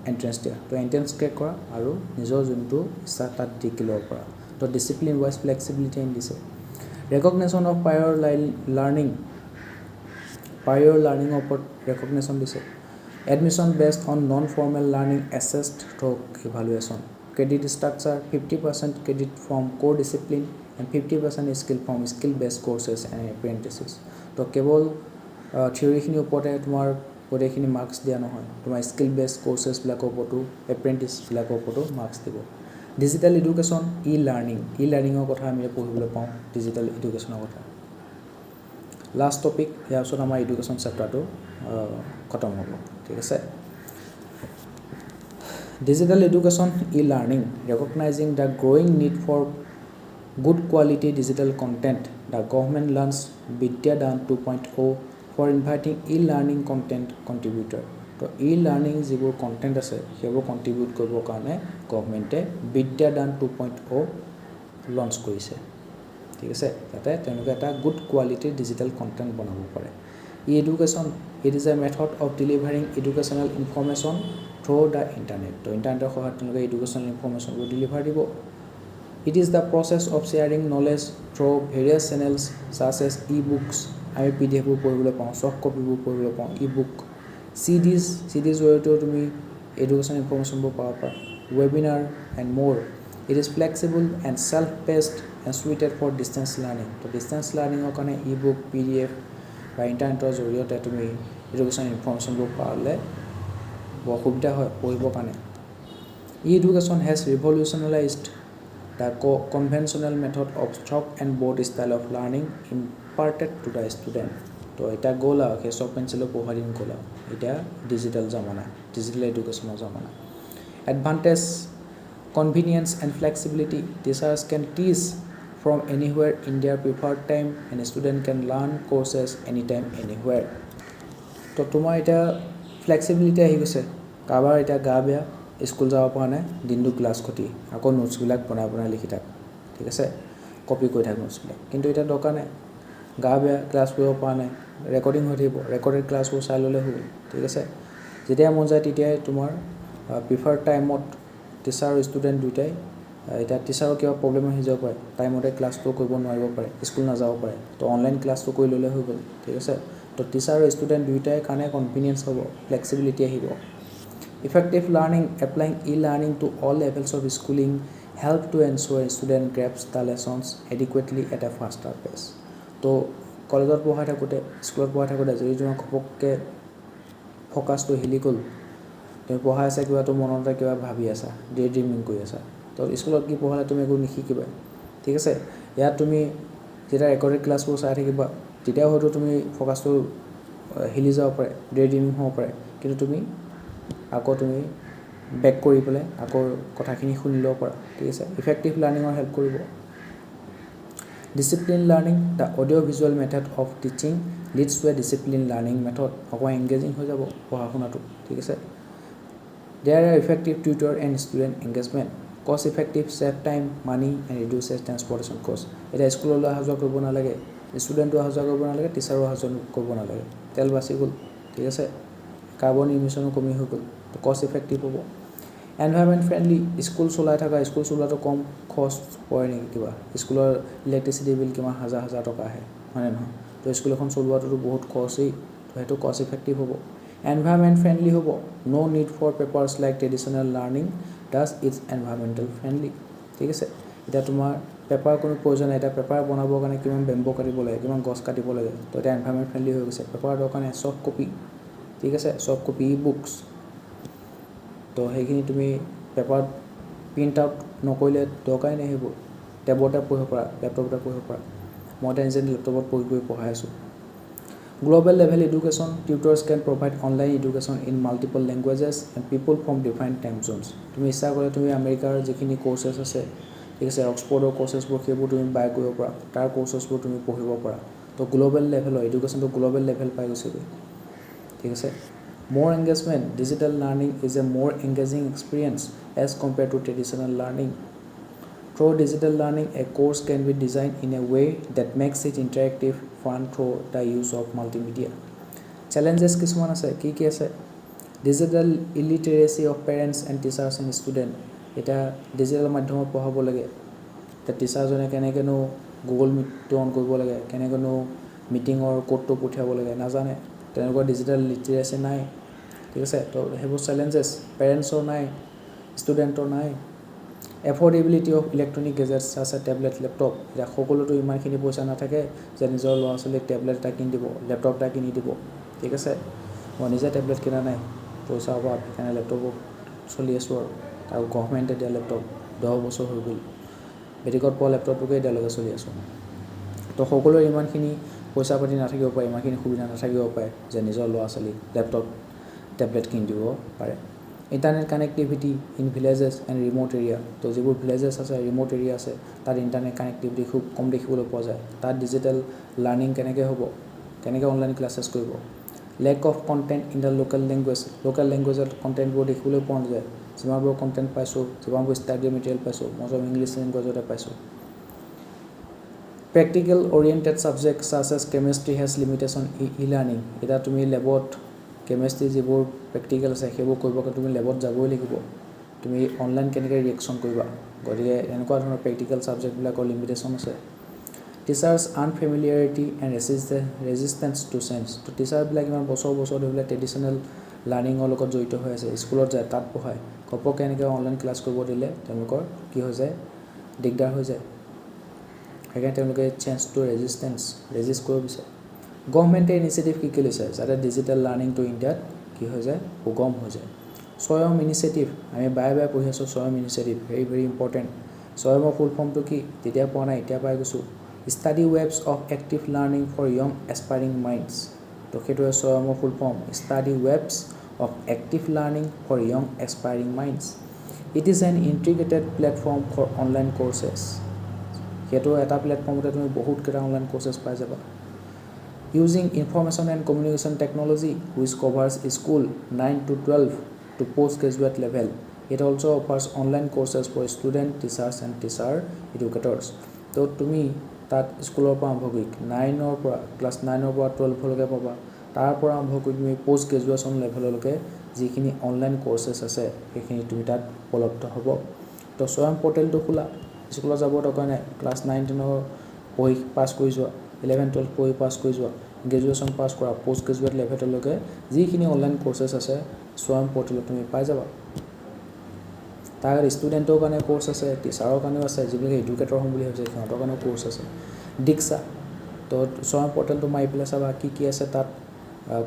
এণ্ট্ৰেন্স দিয়া তো এণ্ট্ৰেন্স ক্ৰেক কৰা আৰু নিজৰ যোনটো ইচ্ছা তাত ডিগ্ৰী ল'ব পৰা তো ডিচিপ্লিন ৱাইজ ফ্লেক্সিবিলিটি আনি দিছে ৰেকগনেশ্যন অফ প্ৰায়ৰ লাৰ্ণিঙৰ ওপৰত ৰেকগনেশ্যন দিছে admission based on non formal learning assessed through evaluation credit structure 50% credit from core discipline and 50% skill from skill based courses and apprentices তো কেৱল থিওৰিখিনি ওপৰতে তোমাৰ গোটেইখিনি মাৰ্কছ দিয়া নহয় তোমাৰ স্কিল বেছড কোৰ্চেছবিলাকৰ ওপৰতো এপ্ৰেণ্টিছবিলাকৰ ওপৰতো মাৰ্কছ দিব ডিজিটেল এডুকেশ্যন ই লাৰ্ণিঙৰ কথা আমি পঢ়িবলৈ পাওঁ ডিজিটেল এডুকেশ্যনৰ কথা লাষ্ট টপিক ইয়াৰ পিছত আমাৰ এডুকেশ্যন চেপ্টাৰটো খতম হ'ব ঠিক আছে Digital education e-learning, recognizing the growing need for good quality digital content. The government launched Vidya Dan 2.0 for inviting e-learning content contributor. So e-learning যিবোৰ content আছে সেইবোৰ contribute কৰিবৰ কাৰণে গভৰ্ণমেণ্টে Vidya Dan 2.0 লঞ্চ কৰিছে ঠিক আছে যাতে তেওঁলোকে এটা গুড কোৱালিটিৰ ডিজিটেল কণ্টেণ্ট বনাব পাৰে e-education it is a method of delivering educational information through the internet to internet সহায়ত তেওঁলোকে educational information বোৰ ডেলিভাৰ দিব it is the process of sharing knowledge through various channels such as e-books আমি pdf বোৰ পঢ়িবলৈ পাওঁ soft copy বোৰ পঢ়িবলৈ পাওঁ e-book cds জৰিয়তে তুমি educational information বোৰ পাব পাৰা webinar and more it is flexible and self-paced and suited for distance learning to distance learning ৰ কাৰণে e-book pdf বা ইণ্টাৰনেটৰ জৰিয়তে তুমি এডুকেশ্যন ইনফৰমেশ্যনবোৰ পালে বৰ সুবিধা হয় পঢ়িবৰ কাৰণে education has revolutionized the conventional method of chalk and board style of learning imparted to the student তো এতিয়া গ'ল আৰু সেই চক পেঞ্চিলৰ পঢ়া দিন গ'ল আৰু এতিয়া ডিজিটেল জামানা ডিজিটেল এডুকেশ্যনৰ জামানা advantage convenience and flexibility teachers can teach from anywhere in their preferred time and a student can learn courses anytime anywhere. তো তোমাৰ এতিয়া ফ্লেক্সিবিলিটি আহি গৈছে কাৰোবাৰ এতিয়া গা বেয়া স্কুল যাব পৰা নাই দিনটো ক্লাছ খতি আকৌ নোটছবিলাক বনাই লিখি থাক ঠিক আছে কপি কৰি থাক নোটছবিলাক কিন্তু এতিয়া দৰকাৰ নাই গা বেয়া ক্লাছ কৰিব পৰা নাই ৰেকৰ্ডিং হৈ থাকিব ৰেকৰ্ডেড ক্লাছবোৰ চাই ল'লে হ'ব ঠিক আছে যেতিয়া মন যায় তেতিয়াই তোমাৰ প্ৰিফাৰ্ড টাইমত টিচাৰ আৰু ষ্টুডেণ্ট দুয়োটাই এতিয়া টিচাৰৰ কিবা প্ৰব্লেম আহি যাব পাৰে টাইমতে ক্লাছটো কৰিব নোৱাৰিব পাৰে স্কুল নাযাব পাৰে তো অনলাইন ক্লাছটো কৰি ল'লে হৈ গ'ল ঠিক আছে তো টিচাৰ আৰু ষ্টুডেণ্ট দুয়োটাই কাৰণে কনভিনিয়েঞ্চ হ'ব ফ্লেক্সিবিলিটি আহিব effective learning applying learning to all levels of schooling help to ensure student grasps the lessons adequately at a faster pace তো কলেজত পঢ়াই থাকোঁতে স্কুলত পঢ়াই থাকোঁতে যদি তোমাৰ ঘপককৈ ফ'কাছটো হিলি গ'ল তুমি পঢ়াই আছা কিবাটো মনতে কিবা ভাবি আছা ড্ৰিমিং কৰি আছা তো স্কুলত কি পঢ়ালে তুমি একো নিশিকিবা ঠিক আছে ইয়াত তুমি যেতিয়া ৰেকৰ্ডেড ক্লাছবোৰ চাই থাকিবা তেতিয়াও হয়তো তুমি ফ'কাছটো হিলি যাব পাৰে ড্ৰিমিং হ'ব পাৰে কিন্তু তুমি আকৌ তুমি বেক কৰি পেলাই আকৌ কথাখিনি শুনি ল'ব পাৰা ঠিক আছে ইফেক্টিভ লাৰ্ণিঙৰ হেল্প কৰিব discipline learning the audio' visual method of teaching leads to a discipline learning method অকণমান এংগেজিং হৈ যাব পঢ়া শুনাটো ঠিক আছে there are effective tutor and student engagement cost effective save time money and reduces transportation cost এতিয়া স্কুললৈ অহা যোৱা কৰিব নালাগে ষ্টুডেণ্টো অহা যোৱা কৰিব নালাগে টিচাৰো অহা যোৱা কৰিব নালাগে তেল বাচি গ'ল ঠিক আছে কাৰ্বন ইমিশ্যনো কমি হৈ গ'ল তো কষ্ট ইফেক্টিভ হ'ব এনভাইৰমেণ্ট ফ্ৰেণ্ডলি স্কুল চলাই থকা স্কুল চলোৱাটো কম খৰচ পৰে নেকি কিবা স্কুলৰ ইলেক্ট্ৰিচিটি বিল কিমান হাজাৰ টকা আহে হয়নে নহয় তো স্কুল এখন চলোৱাটোতো বহুত খৰচেই তো সেইটো কষ্ট ইফেক্টিভ হ'ব এনভাইৰমেণ্ট ফ্ৰেণ্ডলি হ'ব no' need for papers like traditional learning does its environmental friendly ঠিক আছে এতিয়া তোমাৰ পেপাৰ কোনো প্ৰয়োজন নাই এতিয়া পেপাৰ বনাবৰ কাৰণে কিমান বেম্বো কাটিব লাগে কিমান গছ কাটিব লাগে তো এতিয়া এনভাইৰমেণ্ট ফ্ৰেণ্ডলি হৈ গৈছে পেপাৰ দৰকাৰ নাই চফ্ট কপি ঠিক আছে চফ্ট কপি ই বুকছ তো সেইখিনি তুমি পেপাৰত প্ৰিণ্ট আউট নকৰিলে দৰকাৰেই নাই সেইবোৰ টেবতে পঢ়িব পাৰা লেপটপতে পঢ়িব পাৰা মই এতিয়া নিজে লেপটপত পঢ়াই আছোঁ global level education tutors can provide online education in multiple languages and people from different time zones তুমি ইচ্ছা কৰিলে তুমি আমেৰিকাৰ যিখিনি কৰ্চেছ আছে ঠিক আছে অক্সফৰ্ডৰ কৰ্চেছবোৰ সেইবোৰ তুমি বাই কৰিব পাৰা তাৰ কৰ্চেছবোৰ তুমি পঢ়িব পাৰা তো গ্ল'বেল লেভেলৰ এডুকেশ্যনটো গ্ল'বেল লেভেল পাই গৈছেগৈ ঠিক আছে more engagement digital learning is a more engaging experience as compared to traditional learning through digital learning a course can be designed in a way that makes it interactive fun through the use of multimedia challenges কিছুমান আছে কি আছে digital illiteracy of parents and teachers and student এটা digital মাধ্যমত পঢ়াব লাগে তে টিচাৰজনে কেনেকৈনো গুগল মিটটো অন কৰিব লাগে কেনেকৈনো মিটিঙৰ কোডটো পঠিয়াব লাগে নাজানে তেনেকুৱা ডিজিটেল লিটাৰেচি নাই ঠিক আছে তো সেইবোৰ চেলেঞ্জেছ পেৰেণ্টছৰ নাই ষ্টুডেণ্টৰ নাই এফৰ্ডেবিলিটি অফ ইলেক্ট্ৰনিক গেজেটছ আছে টেবলেট লেপটপ এতিয়া সকলোতো ইমানখিনি পইচা নাথাকে যে নিজৰ ল'ৰা ছোৱালীক টেবলেট এটা কিনি দিব লেপটপ এটা কিনি দিব ঠিক আছে মই নিজে টেবলেট কিনা নাই পইচাৰ অভাৱ সেইকাৰণে লেপটপত চলি আছোঁ আৰু গভৰ্ণমেণ্টে দিয়া লেপটপ 10 বছৰ হৈ গ'ল মেট্ৰিকত পোৱা লেপটপটোকে এতিয়ালৈকে চলি আছোঁ তো সকলোৰে ইমানখিনি পইচা পাতি নাথাকিব পাৰে ইমানখিনি সুবিধা নাথাকিব পাৰে যে নিজৰ ল'ৰা ছোৱালীক লেপটপ টেবলেট কিনি দিব পাৰে internet connectivity in villages and remote area তো যিবোৰ ভিলেজেছ আছে ৰিম'ট এৰিয়া আছে তাত ইণ্টাৰনেট কানেক্টিভিটি খুব কম দেখিবলৈ পোৱা যায় তাত ডিজিটেল লাৰ্ণিং কেনেকৈ হ'ব কেনেকৈ অনলাইন ক্লাছেছ কৰিব lack of content in the local লেংগুৱেজত কণ্টেণ্টবোৰ দেখিবলৈ পোৱা নাযায় যিমানবোৰ কণ্টেণ্ট পাইছোঁ যিমানবোৰ ষ্টাডি মেটেৰিয়েল পাইছোঁ মই চব ইংলিছ লেংগুৱেজতে পাইছোঁ practical oriented subject SaaS S chemistry has limitation e-learning এতিয়া তুমি লেবত কেমেষ্ট্ৰি যিবোৰ প্ৰেক্টিকেল আছে সেইবোৰ কৰিবকৈ তুমি লেবত যাবই লাগিব তুমি অনলাইন কেনেকৈ ৰিয়েকশ্যন কৰিবা গতিকে এনেকুৱা ধৰণৰ প্ৰেক্টিকেল ছাবজেক্টবিলাকৰ লিমিটেশ্যন আছে teachers unfamiliarity and resistance to change তো টিচাৰবিলাক ইমান বছৰ ধৰি পেলাই ট্ৰেডিশ্যনেল লাৰ্ণিঙৰ লগত জড়িত হৈ আছে স্কুলত যায় তাত পঢ়ায় ঘপককৈ এনেকৈ অনলাইন ক্লাছ কৰিব দিলে তেওঁলোকৰ কি হৈ যায় দিগদাৰ হৈ যায় সেইকাৰণে তেওঁলোকে চেঞ্জটো ৰেজিষ্ট কৰিব বিচাৰে গভৰ্ণমেণ্টে ইনিচিয়েটিভ কি লৈছে যাতে ডিজিটেল লাৰ্ণিংটো ইণ্ডিয়াত কি হৈ যায় সুগম হৈ যায় স্বয়ম ইনিচিয়েটিভ আমি বাৰে পঢ়ি আছোঁ স্বয়ম ইনিচিয়েটিভ ভেৰি ইম্পৰ্টেণ্ট স্বয়মৰ ফুল ফৰ্মটো কি তেতিয়া পোৱা নাই এতিয়া পাই গৈছোঁ study webs of active learning for young aspiring minds তো সেইটোৱে স্বয়মৰ full form study webs of active learning for young aspiring minds it is an integrated platform for online courses সেইটো এটা প্লেটফৰ্মতে তুমি বহুত কেইটা অনলাইন কোৰ্চেছ পাই যাবা using information and communication technology which covers school 9 to 12 to postgraduate level. It also offers online courses for student teachers and teacher educators. So তুমি তাত স্কুলৰ পৰা আৰম্ভ কৰি 9ৰ পৰা ক্লাছ 9ৰ পৰা 12লৈকে পাবা তাৰ পৰা আৰম্ভ কৰি তুমি পোষ্ট গ্ৰেজুৱেশ্যন লেভেললৈকে যিখিনি অনলাইন কোৰ্চেছ আছে সেইখিনি তুমি তাত উপলব্ধ হ'ব তো স্বয়ং পৰ্টেলটো খোলা স্কুলত যাব দৰকাৰ নাই ক্লাছ 9 10ৰ পঢ়ি পাছ কৰি যোৱা 11 12 পঢ়ি পাছ কৰি যোৱা গ্ৰেজুৱেশ্যন পাছ কৰা পোষ্ট গ্ৰেজুৱেট লেভেললৈকে যিখিনি অনলাইন কোৰ্চেছ আছে স্বয়ং পৰ্টেলত তুমি পাই যাবা তাৰ ষ্টুডেণ্টৰ কাৰণে কোৰ্চ আছে টিচাৰৰ কাৰণেও আছে যিবিলাক এডুকেটৰ হ'ম বুলি ভাবিছে সিহঁতৰ কাৰণেও কোৰ্চ আছে দীক্ষা তো স্বয়ং পৰ্টেলটো মাৰি পেলাই চাবা কি আছে তাত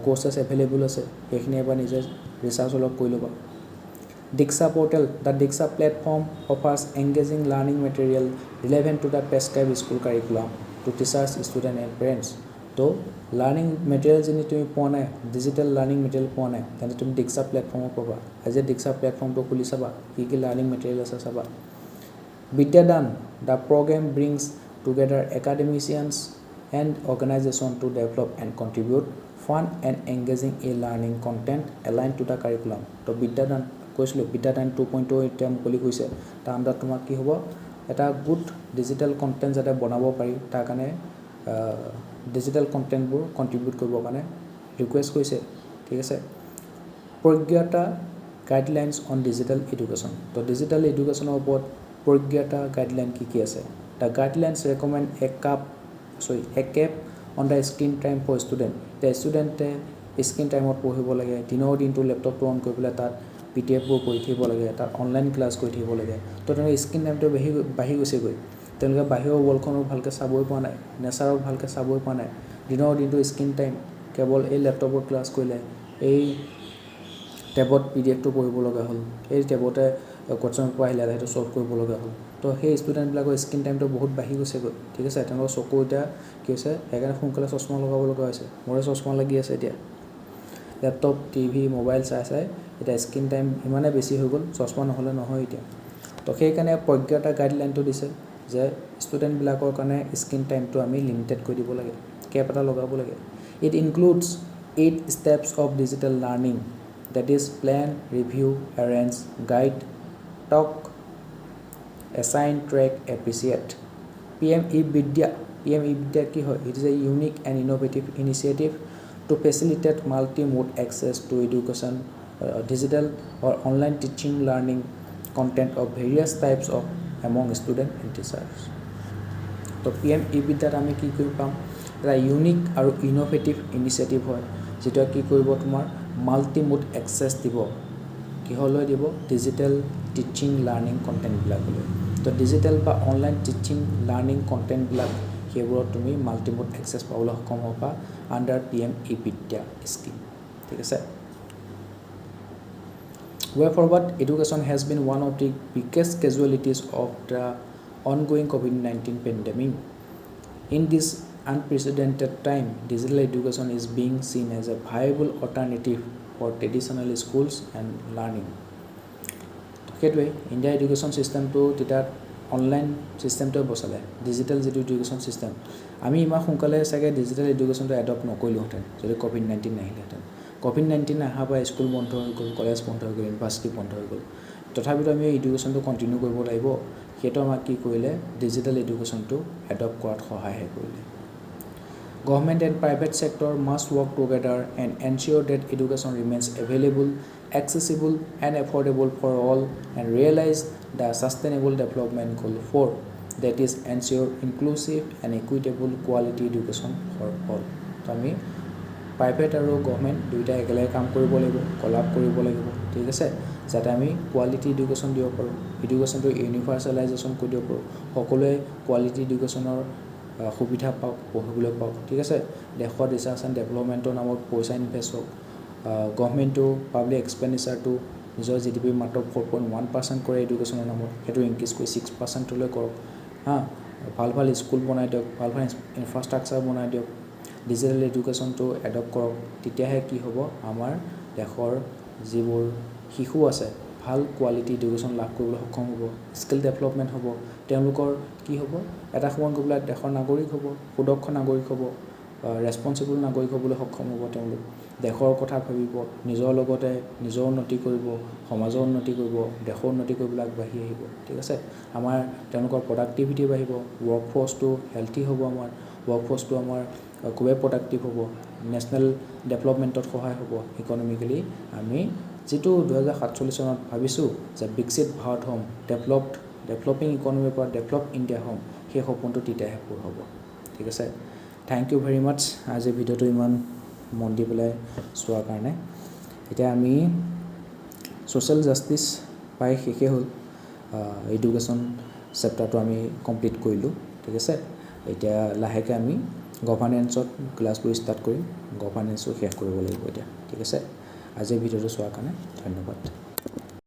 কোৰ্চেছ এভেইলেবল আছে সেইখিনি এবাৰ নিজে ৰিচাৰ্চ অলপ কৰি ল'বা Diksha portal, the Diksha platform offers engaging learning material relevant to the prescribed school curriculum to teachers, students and parents. তো লাৰ্ণিং মেটেৰিয়েল যদি তুমি পোৱা নাই ডিজিটেল লাৰ্ণিং মেটেৰিয়েল পোৱা নাই তেন্তে তুমি Diksha প্লেটফৰ্মত পাবা আজি Diksha প্লেটফৰ্মটো খুলি চাবা কি লাৰ্ণিং মেটেৰিয়েল আছে চাবা বিদ্যাদান the program brings together academicians and organization to develop and contribute fun and engaging e-learning content aligned to the curriculum. তো বিদ্যাদান কৈছিলোঁ বিদ্যাদান 2.0 এতিয়া মুকলি হৈছে তাৰ আণ্ডাৰত তোমাৰ কি হ'ব এটা গুড ডিজিটেল কণ্টেণ্ট যাতে বনাব পাৰি তাৰ কাৰণে ডিজিটেল কণ্টেণ্টবোৰ কণ্ট্ৰিবিউট কৰিবৰ কাৰণে ৰিকুৱেষ্ট কৰিছে ঠিক আছে Pragyata guidelines on digital education তো ডিজিটেল এডুকেশ্যনৰ ওপৰত প্ৰজ্ঞাতা গাইডলাইন কি আছে the guidelines recommend a cap on the screen time for student the ষ্টুডেণ্টে স্ক্ৰীন টাইমত পঢ়িব লাগে দিনৰ দিনটো লেপটপটো অন কৰি পেলাই তাত পিডিএফবোৰ কৰি থাকিব লাগে তাত অনলাইন ক্লাছ কৰি থাকিব লাগে তো তেওঁলোকে স্ক্ৰীন টাইমটো বাঢ়ি গৈছেগৈ তেওঁলোকে বাহিৰৰ ৱৰ্ল্ডখনক ভালকৈ চাবই পোৱা নাই নেচাৰক ভালকৈ চাবই পোৱা নাই দিনৰ দিনটো স্ক্ৰীন টাইম কেৱল এই লেপটপত ক্লাছ কৰিলে এই টেবত পিডিএফটো পঢ়িব লগা হ'ল এই টেবতে কোৱেশ্যন পেপাৰ আহিলে সেইটো ছল্ভ কৰিব লগা হ'ল তো সেই ষ্টুডেণ্টবিলাকৰ স্ক্ৰীন টাইমটো বহুত বাঢ়ি গৈছেগৈ ঠিক আছে তেওঁলোকৰ চকু এতিয়া কি হৈছে সেইকাৰণে সোনকালে চশমা লগাব লগা হৈছে মোৰে চশমা লাগি আছে এতিয়া লেপটপ টিভি মোবাইল চাই এতিয়া স্ক্ৰীন টাইম ইমানে বেছি হৈ গ'ল চশমা নহ'লে নহয় এতিয়া তো সেইকাৰণে প্ৰজ্ঞাতা গাইডলাইনটো দিছে যে ষ্টুডেণ্টবিলাকৰ কাৰণে স্ক্ৰীন টাইমটো আমি লিমিটেড কৰি দিব লাগে কেপ এটা লগাব লাগে it includes 8 steps of digital learning that is plan review arrange guide talk assign track appreciate PM e-Vidya কি হয় it is a unique and innovative initiative to facilitate multi-mode access to education digital or online teaching learning content of various types of among students and teachers তো PM e-Vidyaত আমি কি কৰি পাম এটা unique আৰু innovative initiative হয় যেটা কি কৰিব তোমাৰ মাল্টি-মোড এক্সেছ দিব কিহলৈ দিব ডিজিটেল টিচিং লাৰ্ণিং কণ্টেণ্টবিলাকলৈ তো ডিজিটেল বা অনলাইন টিচিং লাৰ্ণিং কণ্টেণ্টবিলাক সেইবোৰত তুমি মাল্টি-মোড এক্সেছ পাবলৈ সক্ষম হ'বা আণ্ডাৰ PM e-Vidya স্কিম ঠিক আছে Way forward, education has been one of the biggest casualties of the ongoing COVID-19 pandemic. In this unprecedented time, digital education is being seen as a viable alternative for traditional schools and learning. সেইটোৱে India education চিষ্টেমটো তেতিয়া online চিষ্টেমটোৱে বচালে digital যিটো education system আমি ইমান সোনকালে চাগে digital এডুকেশ্যনটো adopt নকৰিলোহেঁতেন যদি COVID-19 নাহিলেহেঁতেন COVID-19 অহাৰ পৰা স্কুল বন্ধ হৈ গ'ল কলেজ বন্ধ হৈ গ'ল ইউনিভাৰ্চিটি বন্ধ হৈ গ'ল তথাপিতো আমি এডুকেশ্যনটো কণ্টিনিউ কৰিব লাগিব সেইটো আমাক কি কৰিলে ডিজিটেল এডুকেশ্যনটো এডপ্ট কৰাত সহায় কৰিলে Government and private sector must work together and ensure that education remains available, accessible and affordable for all and realize the sustainable development goal 4 that is ensure inclusive and equitable quality education for all. তো আমি private আৰু government দুইটা একেলগে কাম কৰিব লাগিব কলাপ কৰিব লাগিব ঠিক আছে যাতে আমি কোৱালিটি এডুকেশ্যন দিব পাৰোঁ এডুকেশ্যনটো ইউনিভাৰ্চেলাইজেশ্যন কৰি দিব পাৰোঁ সকলোৱে কোৱালিটি এডুকেশ্যনৰ সুবিধা পাওক পঢ়িবলৈ পাওক ঠিক আছে দেশৰ ৰিচাৰ্চ এণ্ড ডেভেলপমেণ্টৰ নামত পইচা ইনভেষ্ট হওক গভৰ্ণমেণ্টটো পাব্লিক এক্সপেণ্ডিচাৰটো নিজৰ GDP মাত্ৰ 4.1% কৰে এডুকেশ্যনৰ নামত সেইটো ইনক্ৰিজ কৰি 6%লৈ কৰক ভাল স্কুল বনাই দিয়ক ভাল ইনফ্ৰাষ্ট্ৰাকচাৰ বনাই দিয়ক ডিজিটেল এডুকেশ্যনটো এডপ্ট কৰক তেতিয়াহে কি হ'ব আমাৰ দেশৰ যিবোৰ শিশু আছে ভাল কোৱালিটি এডুকেশ্যন লাভ কৰিবলৈ সক্ষম হ'ব, স্কিল ডেভেলপমেণ্ট হ'ব, তেওঁলোকৰ কি হ'ব, এটা সময়ত গৈ পেলাই দেশৰ নাগৰিক হ'ব, সুদক্ষ নাগৰিক হ'ব, ৰেছপনচিবল নাগৰিক হ'বলৈ সক্ষম হ'ব। তেওঁলোক দেশৰ কথা ভাবিব, নিজৰ লগতে নিজৰ উন্নতি কৰিব, সমাজৰ উন্নতি কৰিব, দেশৰ উন্নতি কৰিবলৈ আগবাঢ়ি আহিব। ঠিক আছে, আমাৰ তেওঁলোকৰ প্ৰডাক্টিভিটি বাঢ়িব, ৱৰ্কফৰ্চটো হেল্থি হ'ব, আমাৰ ৱৰ্কফৰ্চটো আমাৰ খুবেই প্ৰডাক্টিভ হ'ব, নেশ্যনেল ডেভেলপমেণ্টত সহায় হ'ব। ইকনমিকেলি আমি যিটো 2047 চনত ভাবিছোঁ যে বিকশিত ভাৰত হ'ম, ডেভেলপিং ইকনমিৰ পৰা ডেভেলপ ইণ্ডিয়া হ'ম, সেই সপোনটো তেতিয়াহে পূৰ হ'ব। ঠিক আছে, থেংক ইউ ভেৰি মাছ আজি ভিডিঅ'টো ইমান মন দি পেলাই চোৱাৰ কাৰণে। এতিয়া আমি ছ'চিয়েল জাষ্টিচ পাই শেষেই হ'ল, এডুকেশ্যন চেপ্টাৰটো আমি কমপ্লিট কৰিলোঁ। ঠিক আছে, এতিয়া লাহেকৈ আমি গভাৰ্নেন্সত ক্লাছবোৰ ষ্টাৰ্ট কৰিম, গভাৰ্নেন্সো শেষ কৰিব লাগিব এতিয়া। ঠিক আছে, আজিৰ ভিডিঅ'টো চোৱাৰ কাৰণে ধন্যবাদ।